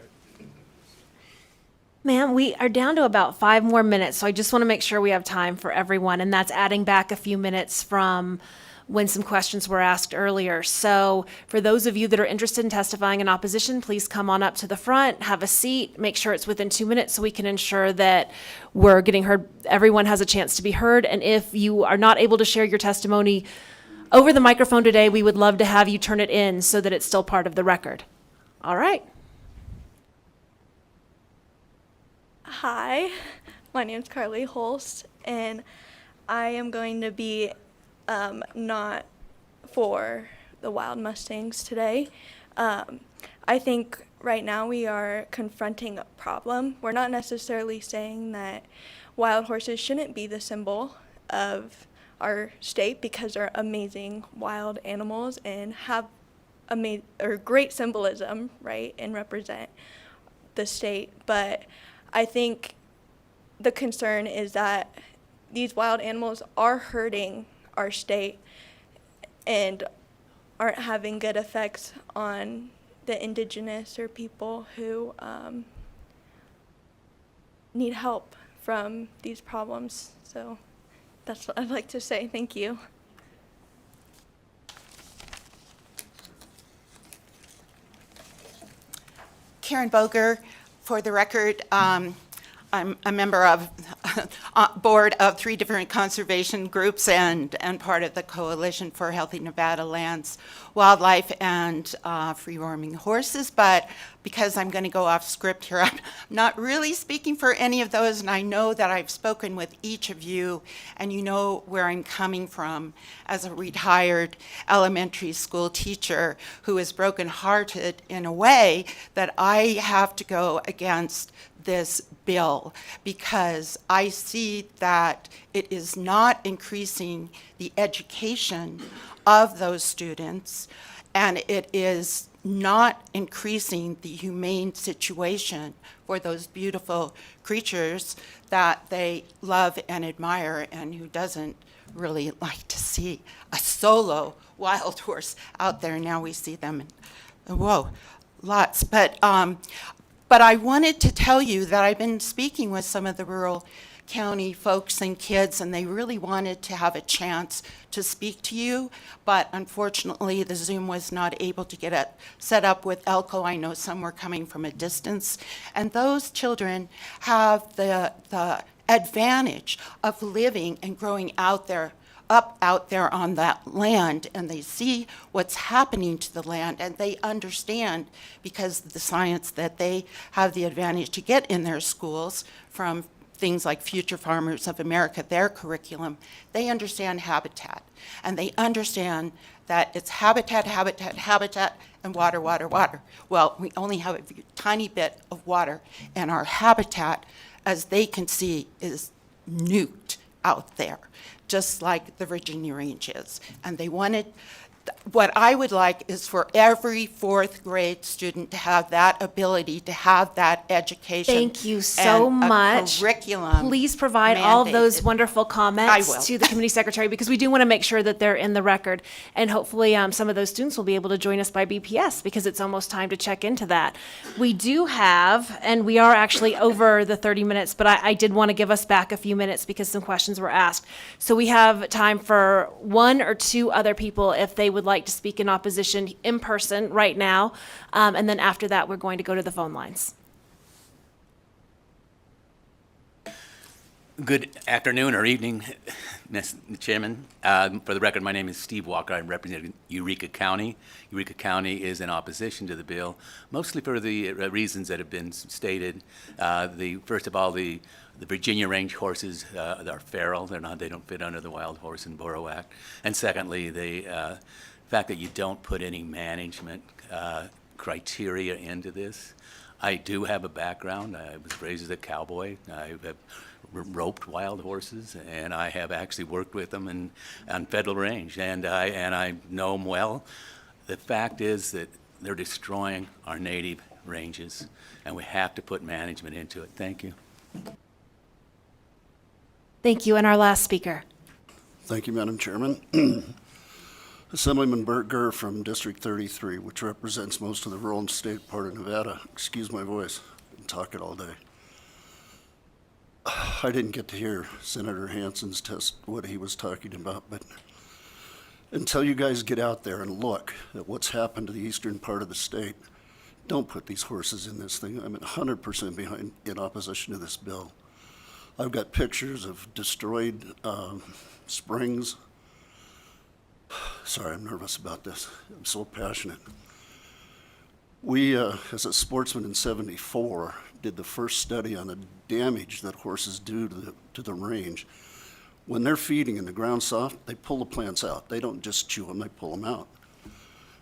Ma'am, we are down to about 5 more minutes, so I just want to make sure we have time for everyone, and that's adding back a few minutes from when some questions were asked earlier. So for those of you that are interested in testifying in opposition, please come on up to the front, have a seat, make sure it's within 2 minutes so we can ensure that we're getting heard, everyone has a chance to be heard. And if you are not able to share your testimony over the microphone today, we would love to have you turn it in so that it's still part of the record. All right. Hi, my name is Carly Holst, and I am going to be not for the wild Mustangs today. I think right now we are confronting a problem. We're not necessarily saying that wild horses shouldn't be the symbol of our state because they're amazing wild animals and have great symbolism, right, and represent the state. But I think the concern is that these wild animals are hurting our state and aren't having good effects on the indigenous or people who need help from these problems. So that's what I'd like to say. Thank you. Karen Boger, for the record, I'm a member of board of 3 different conservation groups and part of the Coalition for Healthy Nevada Lands, Wildlife, and Free-Roaming Horses. But because I'm going to go off script here, I'm not really speaking for any of those, and I know that I've spoken with each of you, and you know where I'm coming from as a retired elementary school teacher who is brokenhearted in a way that I have to go against this bill because I see that it is not increasing the education of those students, and it is not increasing the humane situation for those beautiful creatures that they love and admire, and who doesn't really like to see a solo wild horse out there. Now we see them, whoa, lots. But I wanted to tell you that I've been speaking with some of the rural County folks and kids, and they really wanted to have a chance to speak to you, but unfortunately, the Zoom was not able to get it set up with Elko. I know some were coming from a distance, and those children have the advantage of living and growing out there on that land, and they see what's happening to the land, and they understand, because of the science that they have the advantage to get in their schools from things like Future Farmers of America, their curriculum, they understand habitat, and they understand that it's habitat, habitat, habitat, and water, water, water. Well, we only have a tiny bit of water, and our habitat, as they can see, is nuked out there, just like the Virginia Range is. And they wanted, what I would like is for every fourth grade student to have that ability, to have that education. Thank you so and a much. curriculum. Please provide all of those mandated. wonderful I comments will. to the committee secretary, because we do want to make sure that they're in the record. And hopefully some of those students will be able to join us by BPS, because it's almost time to check into that. We do have, and we are actually over the 30 minutes, but I did want to give us back a few minutes because some questions were asked. So we have time for one or two other people if they would like to speak in opposition in person right now. And then after that, we're going to go to the phone lines. Good afternoon or evening, Mr. Chairman. For the record, my name is Steve Walker. I'm representing Eureka County. Eureka County is in opposition to the bill, mostly for the reasons that have been stated. First of all, the Virginia Range horses are feral. They don't fit under the Wild Horse and Burro Act. And secondly, the fact that you don't put any management criteria into this. I do have a background. I was raised as a cowboy. I have roped wild horses, and I have actually worked with them on federal range, and I know them well. The fact is that they're destroying our native ranges, and we have to put management into it. Thank you. Thank you. And our last speaker. Thank you, Madam Chairman. Assemblyman Berger from District 33, which represents most of the rural and state part of Nevada. Excuse my voice, I can talk it all day. I didn't get to hear Senator Hansen's what he was talking about, but until you guys get out there and look at what's happened to the eastern part of the state, don't put these horses in this thing. I'm 100% in opposition to this bill. I've got pictures of destroyed springs. Sorry, I'm nervous about this. I'm so passionate. We, as a sportsman in '74, did the first study on the damage that horses do to the range. When they're feeding and the ground's soft, they pull the plants out. They don't just chew them, they pull them out.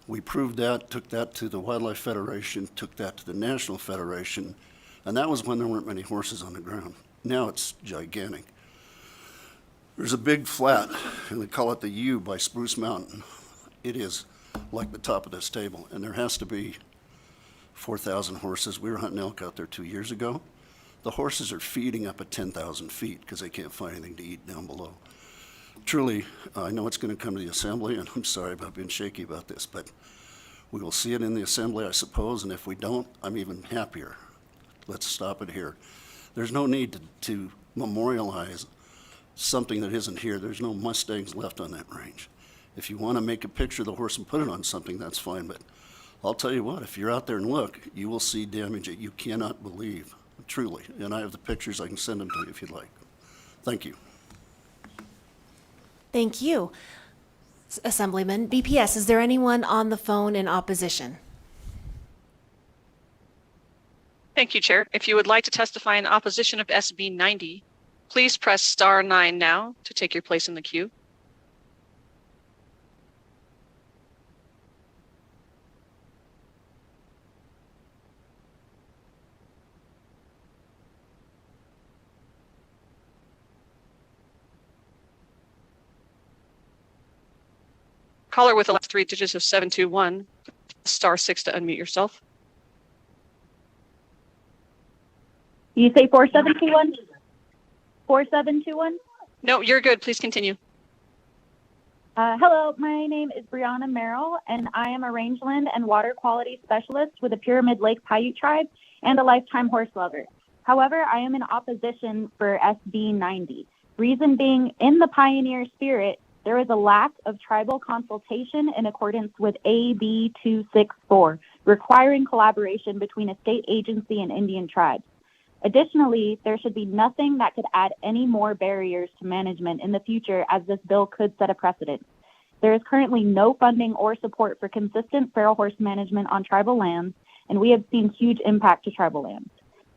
We proved that, took that to the Wildlife Federation, took that to the National Federation, and that was when there weren't many horses on the ground. Now it's gigantic. There's a big flat, and they call it the U by Spruce Mountain. It is like the top of this table, and there has to be 4,000 horses. We were hunting elk out there 2 years ago. The horses are feeding up at 10,000 feet because they can't find anything to eat down below. Truly, I know it's going to come to the Assembly, and I'm sorry about being shaky about this, but we will see it in the Assembly, I suppose, and if we don't, I'm even happier. Let's stop it here. There's no need to memorialize something that isn't here. There's no Mustangs left on that range. If you want to make a picture of the horse and put it on something, that's fine, but I'll tell you what, if you're out there and look, you will see damage that you cannot believe, truly. And I have the pictures, I can send them to you if you'd like. Thank you. Thank you, Assemblyman. BPS, is there anyone on the phone in opposition? Thank you, Chair. If you would like to testify in opposition of SB 90, please press *9 now to take your place in the queue. Caller with the last 3 digits of 721, *6 to unmute yourself. You say 4721? 4721? No, you're good. Please continue. Hello, my name is Brianna Merrill, and I am a rangeland and water quality specialist with the Pyramid Lake Paiute Tribe and a lifetime horse lover. However, I am in opposition for SB 90. Reason being, in the pioneer spirit, there is a lack of tribal consultation in accordance with AB 264, requiring collaboration between a state agency and Indian tribes. Additionally, there should be nothing that could add any more barriers to management in the future, as this bill could set a precedent. There is currently no funding or support for consistent feral horse management on tribal lands, and we have seen huge impact to tribal lands.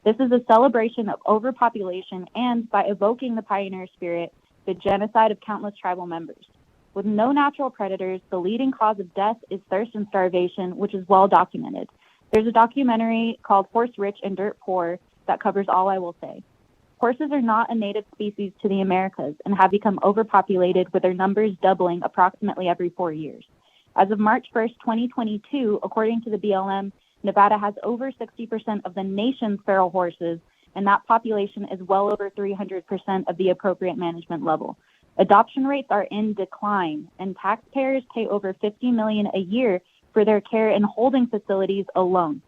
This is a celebration of overpopulation and, by evoking the pioneer spirit, the genocide of countless tribal members. With no natural predators, the leading cause of death is thirst and starvation, which is well documented. There's a documentary called Horse Rich and Dirt Poor that covers all I will say. Horses are not a native species to the Americas and have become overpopulated, with their numbers doubling approximately every 4 years. As of March 1st, 2022, according to the BLM, Nevada has over 60% of the nation's feral horses, and that population is well over 300% of the appropriate management level. Adoption rates are in decline, and taxpayers pay over $50 million a year for their care in holding facilities alone.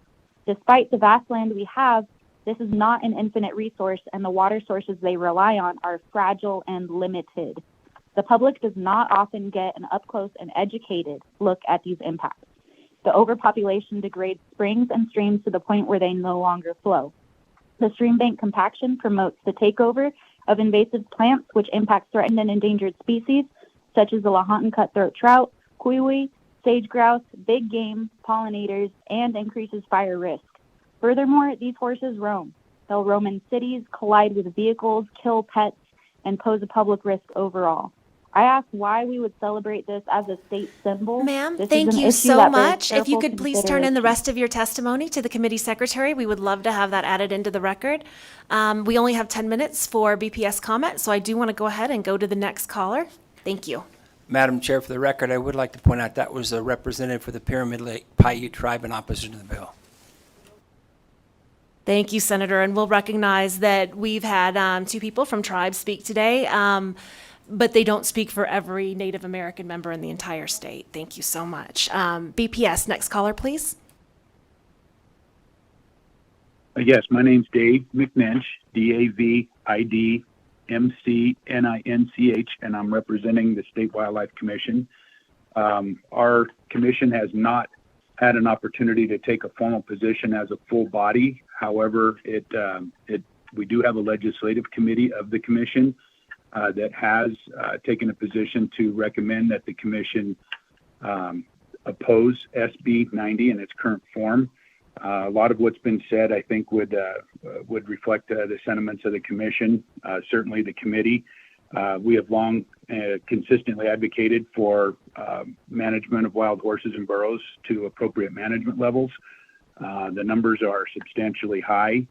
Despite the vast land we have, this is not an infinite resource, and the water sources they rely on are fragile and limited. The public does not often get an up-close and educated look at these impacts. The overpopulation degrades springs and streams to the point where they no longer flow. The stream bank compaction promotes the takeover of invasive plants, which impacts threatened and endangered species, such as the Lahontan cutthroat trout, kuiwi, sage grouse, big game, pollinators, and increases fire risk. Furthermore, these horses roam. They'll roam in cities, collide with vehicles, kill pets, and pose a public risk overall. I asked why we would celebrate this as a state symbol. Ma'am, This is thank an you issue so that bears much. If you careful could please turn in the consideration. rest of your testimony to the committee secretary, we would love to have that added into the record. We only have 10 minutes for BPS comment, so I do want to go ahead and go to the next caller. Thank you. Madam Chair, for the record, I would like to point out that was a representative for the Pyramid Lake Paiute tribe in opposition to the bill. Thank you, Senator. And we'll recognize that we've had two people from tribes speak today, but they don't speak for every Native American member in the entire state. Thank you so much. BPS, next caller, please. Yes, my name's Dave McNinch, DAVIDMCNINCH, and I'm representing the State Wildlife Commission. Our commission has not had an opportunity to take a formal position as a full body. However, we do have a legislative committee of the commission that has taken a position to recommend that the commission oppose SB 90 in its current form. A lot of what's been said, I think, would reflect the sentiments of the commission, certainly the committee. We have long consistently advocated for management of wild horses and burros to appropriate management levels. The numbers are substantially high.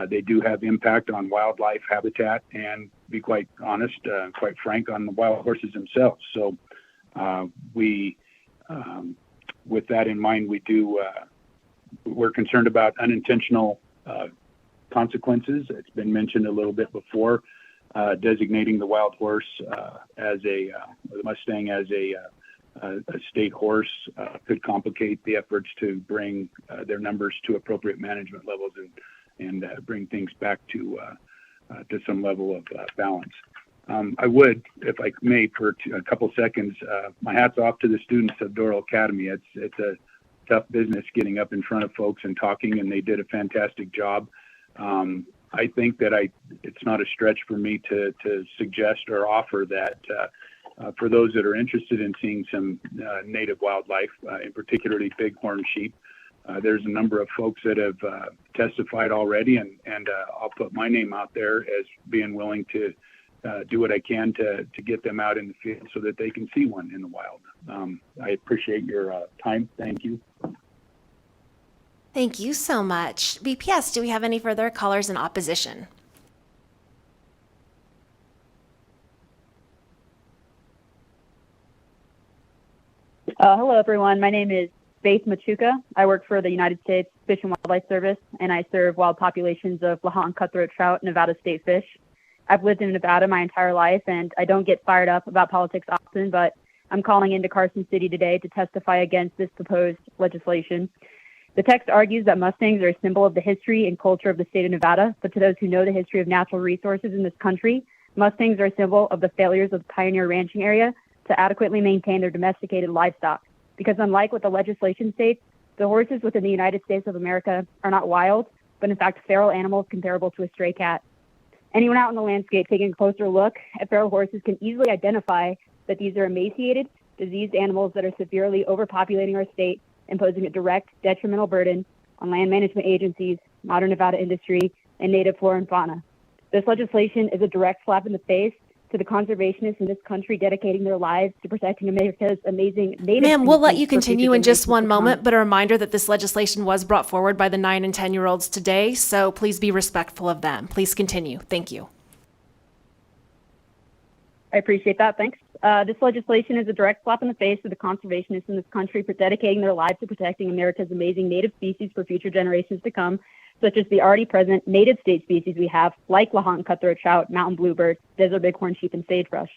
They do have impact on wildlife habitat and, to be quite honest, quite frank, on the wild horses themselves. So with that in mind, we're concerned about unintentional consequences. It's been mentioned a little bit before. Designating the wild horse as the Mustang as a state horse could complicate the efforts to bring their numbers to appropriate management levels and bring things back to some level of balance. I would, if I may, for a couple seconds, my hat's off to the students of Doral Academy. It's a tough business getting up in front of folks and talking, and they did a fantastic job. I think that it's not a stretch for me to suggest or offer that for those that are interested in seeing some native wildlife, in particularly bighorn sheep, there's a number of folks that have testified already, and I'll put my name out there as being willing to do what I can to get them out in the field so that they can see one in the wild. I appreciate your time. Thank you. Thank you so much. BPS, do we have any further callers in opposition? Hello, everyone. My name is Faith Machuca. I work for the United States Fish and Wildlife Service, and I serve wild populations of Lahontan cutthroat trout, Nevada state fish. I've lived in Nevada my entire life, and I don't get fired up about politics often, but I'm calling into Carson City today to testify against this proposed legislation. The text argues that Mustangs are a symbol of the history and culture of the state of Nevada, but to those who know the history of natural resources in this country, Mustangs are a symbol of the failures of the pioneer ranching area to adequately maintain their domesticated livestock. Because unlike what the legislation states, the horses within the United States of America are not wild, but in fact feral animals comparable to a stray cat. Anyone out in the landscape taking a closer look at feral horses can easily identify that these are emaciated, diseased animals that are severely overpopulating our state, imposing a direct detrimental burden on land management agencies, modern Nevada industry, and native flora and fauna. This legislation is a direct slap in the face to the conservationists in this country dedicating their lives to protecting America's amazing native Ma'am, we'll let species you for future continue in just generations one to come. moment, but a reminder that this legislation was brought forward by the 9 and 10-year-olds today, so please be respectful of them. Please continue. Thank you. I appreciate that. Thanks. This legislation is a direct slap in the face of the conservationists in this country for dedicating their lives to protecting America's amazing native species for future generations to come, such as the already present native state species we have, like Lahontan cutthroat trout, mountain bluebird, desert bighorn sheep, and sagebrush.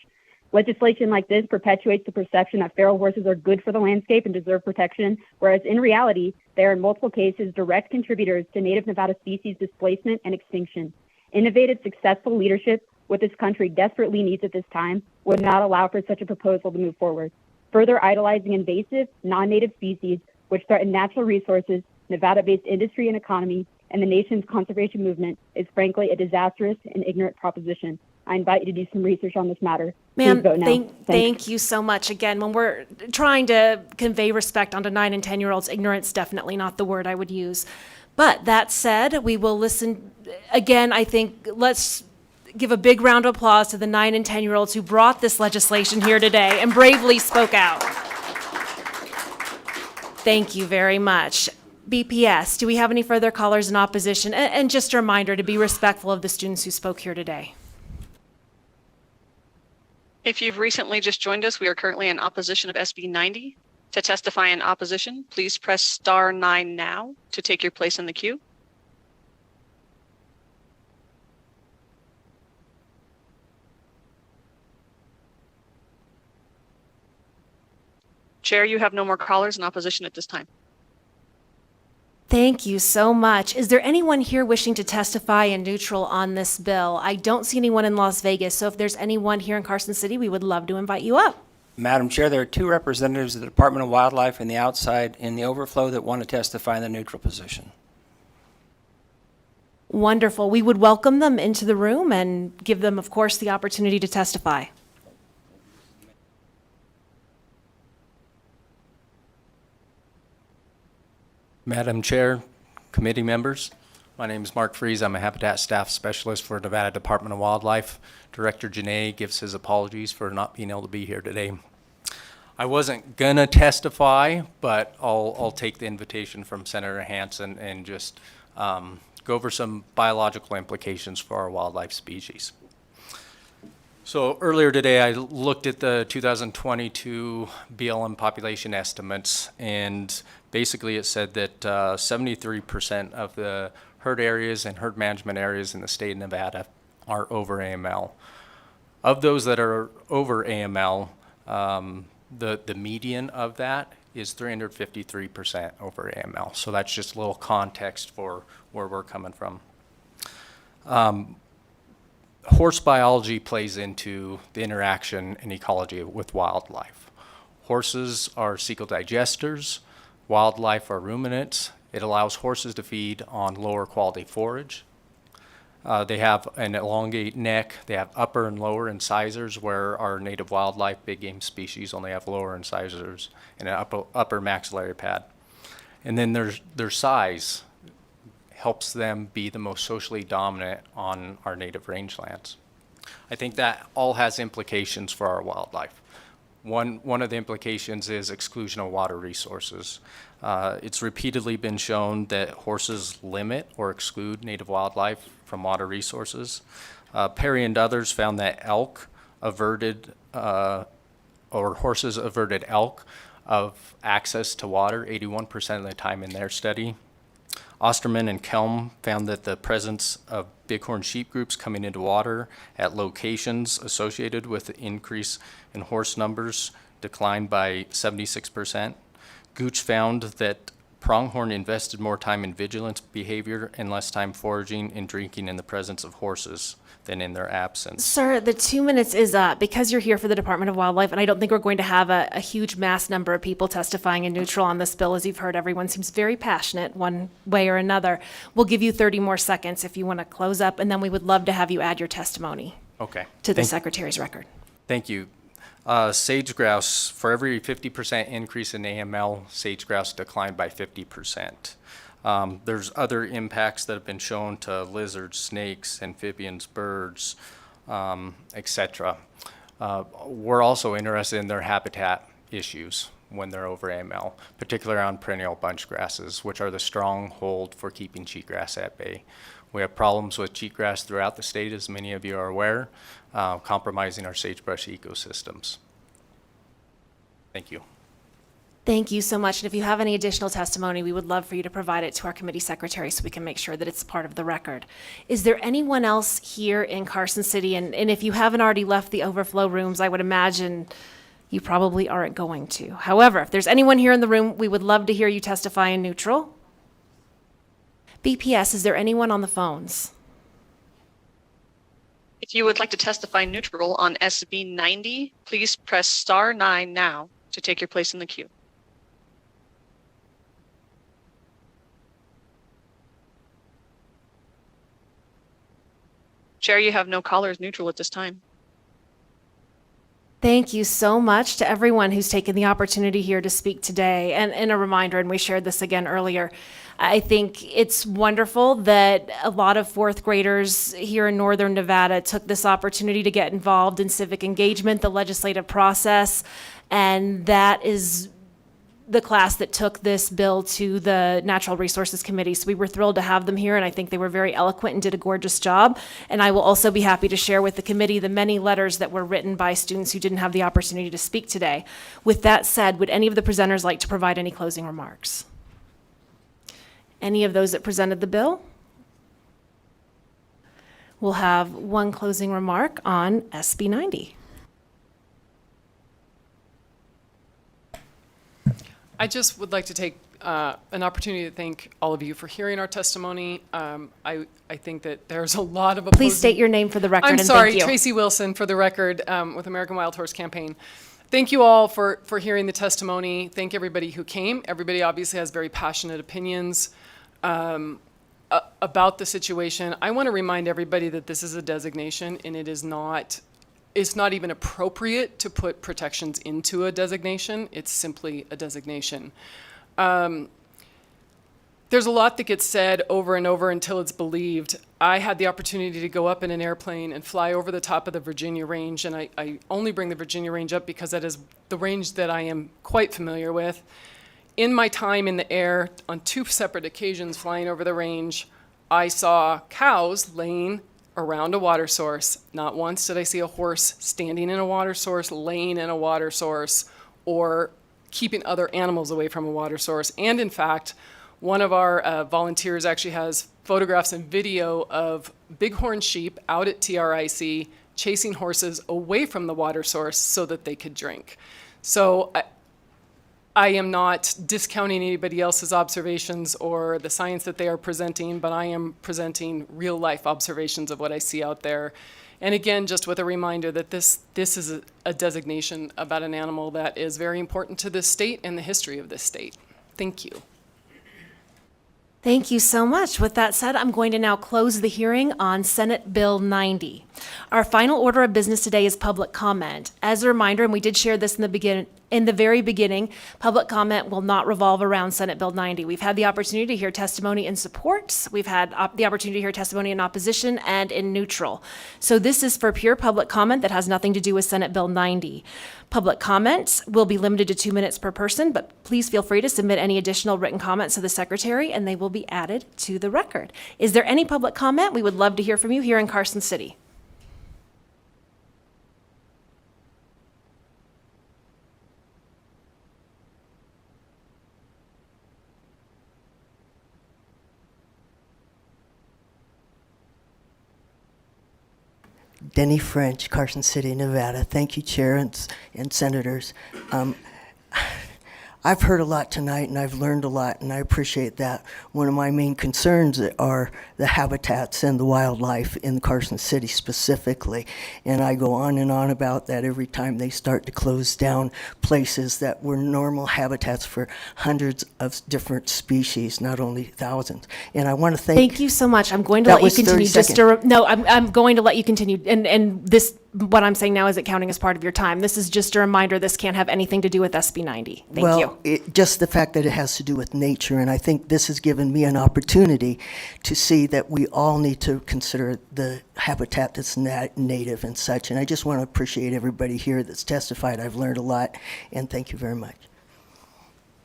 Legislation like this perpetuates the perception that feral horses are good for the landscape and deserve protection, whereas in reality, they are in multiple cases direct contributors to native Nevada species displacement and extinction. Innovative, successful leadership, what this country desperately needs at this time, would not allow for such a proposal to move forward. Further idolizing invasive, non-native species, which threaten natural resources, Nevada-based industry and economy, and the nation's conservation movement is frankly a disastrous and ignorant proposition. I invite you to do some research on this matter. Ma'am, Please vote no. thank you so much. Again, when we're trying to convey respect onto 9 and 10-year-olds, ignorance definitely not the word I would use. But that said, we will listen. Again, I think let's give a big round of applause to the 9 and 10-year-olds who brought this legislation here today and bravely spoke out. Thank you very much. BPS, do we have any further callers in opposition? And just a reminder to be respectful of the students who spoke here today. If you've recently just joined us, we are currently in opposition of SB 90. To testify in opposition, please press star 9 now to take your place in the queue. Chair, you have no more callers in opposition at this time. Thank you so much. Is there anyone here wishing to testify in neutral on this bill? I don't see anyone in Las Vegas, so if there's anyone here in Carson City, we would love to invite you up. Madam Chair, there are 2 representatives of the Department of Wildlife in the outside in the overflow that want to testify in the neutral position. Wonderful. We would welcome them into the room and give them, of course, the opportunity to testify. Madam Chair, committee members, my name is Mark Fries. I'm a Habitat Staff Specialist for Nevada Department of Wildlife. Director Janae gives his apologies for not being able to be here today. I wasn't gonna testify, but I'll take the invitation from Senator Hansen and just go over some biological implications for our wildlife species. So earlier today, I looked at the 2022 BLM population estimates, and basically it said that 73% of the herd areas and herd management areas in the state of Nevada are over AML. Of those that are over AML, the median of that is 353% over AML. So that's just a little context for where we're coming from. Horse biology plays into the interaction and ecology with wildlife. Horses are cecal digesters, wildlife are ruminants. It allows horses to feed on lower quality forage. They have an elongate neck. They have upper and lower incisors, where our native wildlife big game species only have lower incisors and an upper maxillary pad. And then their size helps them be the most socially dominant on our native rangelands. I think that all has implications for our wildlife. One of the implications is exclusion of water resources. It's repeatedly been shown that horses limit or exclude native wildlife from water resources. Perry and others found that elk averted, or horses averted elk of access to water 81% of the time in their study. Osterman and Kelm found that the presence of bighorn sheep groups coming into water at locations associated with the increase in horse numbers declined by 76%. Gooch found that Pronghorn invested more time in vigilance behavior and less time foraging and drinking in the presence of horses than in their absence. Sir, the 2 minutes is up because you're here for the Department of Wildlife, and I don't think we're going to have a huge mass number of people testifying in neutral on this bill. As you've heard, everyone seems very passionate one way or another. We'll give you 30 more seconds if you want to close up, and then we would love to have you add your testimony Okay. to the Secretary's record. Thank you. Sage grouse, for every 50% increase in AML, sage grouse declined by 50%. There's other impacts that have been shown to lizards, snakes, amphibians, birds, etc. We're also interested in their habitat issues when they're over AML, particularly on perennial bunch grasses, which are the stronghold for keeping cheatgrass at bay. We have problems with cheatgrass throughout the state, as many of you are aware, compromising our sagebrush ecosystems. Thank you. Thank you so much. And if you have any additional testimony, we would love for you to provide it to our committee secretary so we can make sure that it's part of the record. Is there anyone else here in Carson City? And if you haven't already left the overflow rooms, I would imagine you probably aren't going to. However, if there's anyone here in the room, we would love to hear you testify in neutral. BPS, is there anyone on the phones? If you would like to testify neutral on SB 90, please press star 9 now to take your place in the queue. Chair, you have no callers neutral at this time. Thank you so much to everyone who's taken the opportunity here to speak today. And a reminder, and we shared this again earlier, I think it's wonderful that a lot of fourth graders here in Northern Nevada took this opportunity to get involved in civic engagement, the legislative process, and that is the class that took this bill to the Natural Resources Committee. So we were thrilled to have them here, and I think they were very eloquent and did a gorgeous job. And I will also be happy to share with the committee the many letters that were written by students who didn't have the opportunity to speak today. With that said, would any of the presenters like to provide any closing remarks? Any of those that presented the bill? We'll have one closing remark on SB 90. I just would like to take an opportunity to thank all of you for hearing our testimony. I think that there's a lot of opposing... Please state your name for the record. I'm and sorry, thank you. Tracy Wilson for the record with American Wild Horse Campaign. Thank you all for hearing the testimony. Thank everybody who came. Everybody obviously has very passionate opinions about the situation. I want to remind everybody that this is a designation, and it's not even appropriate to put protections into a designation. It's simply a designation. There's a lot that gets said over and over until it's believed. I had the opportunity to go up in an airplane and fly over the top of the Virginia range, and I only bring the Virginia range up because that is the range that I am quite familiar with. In my time in the air, on 2 separate occasions flying over the range, I saw cows laying around a water source. Not once did I see a horse standing in a water source, laying in a water source, or keeping other animals away from a water source. And in fact, one of our volunteers actually has photographs and video of bighorn sheep out at TRIC chasing horses away from the water source so that they could drink. So I am not discounting anybody else's observations or the science that they are presenting, but I am presenting real life observations of what I see out there. And again, just with a reminder that this is a designation about an animal that is very important to this state and the history of this state. Thank you. Thank you so much. With that said, I'm going to now close the hearing on Senate Bill 90. Our final order of business today is public comment. As a reminder, and we did share this in the very beginning, public comment will not revolve around Senate Bill 90. We've had the opportunity to hear testimony in support. We've had the opportunity to hear testimony in opposition and in neutral. So this is for pure public comment that has nothing to do with Senate Bill 90. Public comments will be limited to 2 minutes per person, but please feel free to submit any additional written comments to the secretary and they will be added to the record. Is there any public comment? We would love to hear from you here in Carson City. Denny French, Carson City, Nevada. Thank you, Chair and Senators. I've heard a lot tonight, and I've learned a lot, and I appreciate that. One of my main concerns are the habitats and the wildlife in Carson City specifically, and I go on and on about that every time they start to close down places that were normal habitats for hundreds of different species, not only thousands. And I want to Thank you so much. I'm going to That let you was 30 continue. Just seconds. no, I'm going to let you continue. And this, what I'm saying now isn't counting as part of your time. This is just a reminder. This can't have anything to do with SB 90. Thank well, you. Just the fact that it has to do with nature, and I think this has given me an opportunity to see that we all need to consider the habitat that's native and such. And I just want to appreciate everybody here that's testified. I've learned a lot, and thank you very much.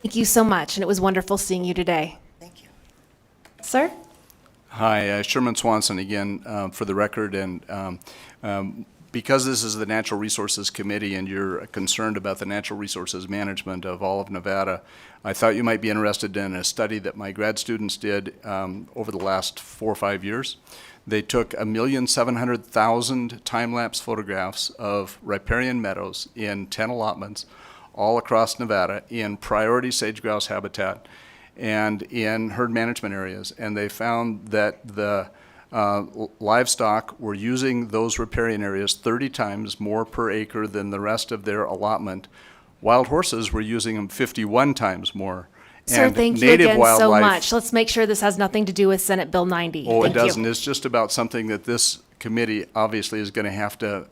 Thank you so much. And it was wonderful seeing you today. Thank you. Sir? Hi, Sherman Swanson again, for the record, and because this is the Natural Resources Committee and you're concerned about the natural resources management of all of Nevada, I thought you might be interested in a study that my grad students did over the last 4 or 5 years. They took 1,700,000 time-lapse photographs of riparian meadows in 10 allotments all across Nevada in priority sage-grouse habitat and in herd management areas, and they found that the livestock were using those riparian areas 30 times more per acre than the rest of their allotment. Wild horses were using them 51 times more. Sir, And thank you native again so wildlife- much. Let's make sure this has nothing to do with Senate Bill 90. Oh, it Thank you. doesn't. It's just about something that this committee obviously is going to have to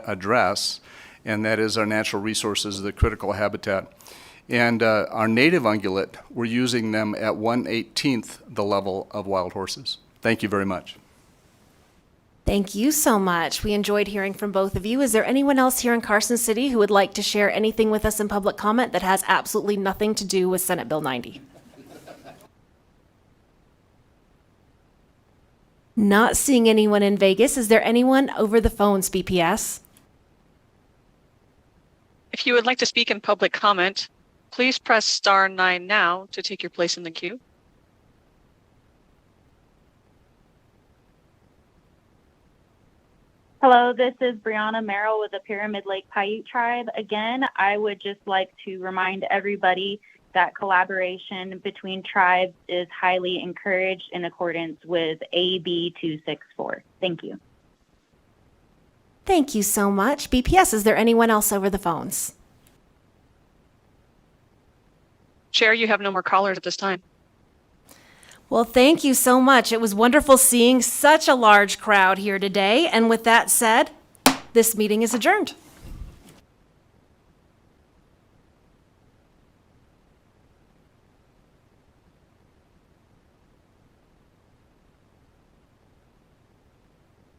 address, and that is our natural resources, the critical habitat. And our native ungulate, we're using them at 1/18th the level of wild horses. Thank you very much. Thank you so much. We enjoyed hearing from both of you. Is there anyone else here in Carson City who would like to share anything with us in public comment that has absolutely nothing to do with Senate Bill 90? Not seeing anyone in Vegas. Is there anyone over the phones, BPS? If you would like to speak in public comment, please press star 9 now to take your place in the queue. Hello, this is Brianna Merrill with the Pyramid Lake Paiute Tribe. Again, I would just like to remind everybody that collaboration between tribes is highly encouraged in accordance with AB 264. Thank you. Thank you so much. BPS, is there anyone else over the phones? Chair, you have no more callers at this time. Well, thank you so much. It was wonderful seeing such a large crowd here today. And with that said, this meeting is adjourned.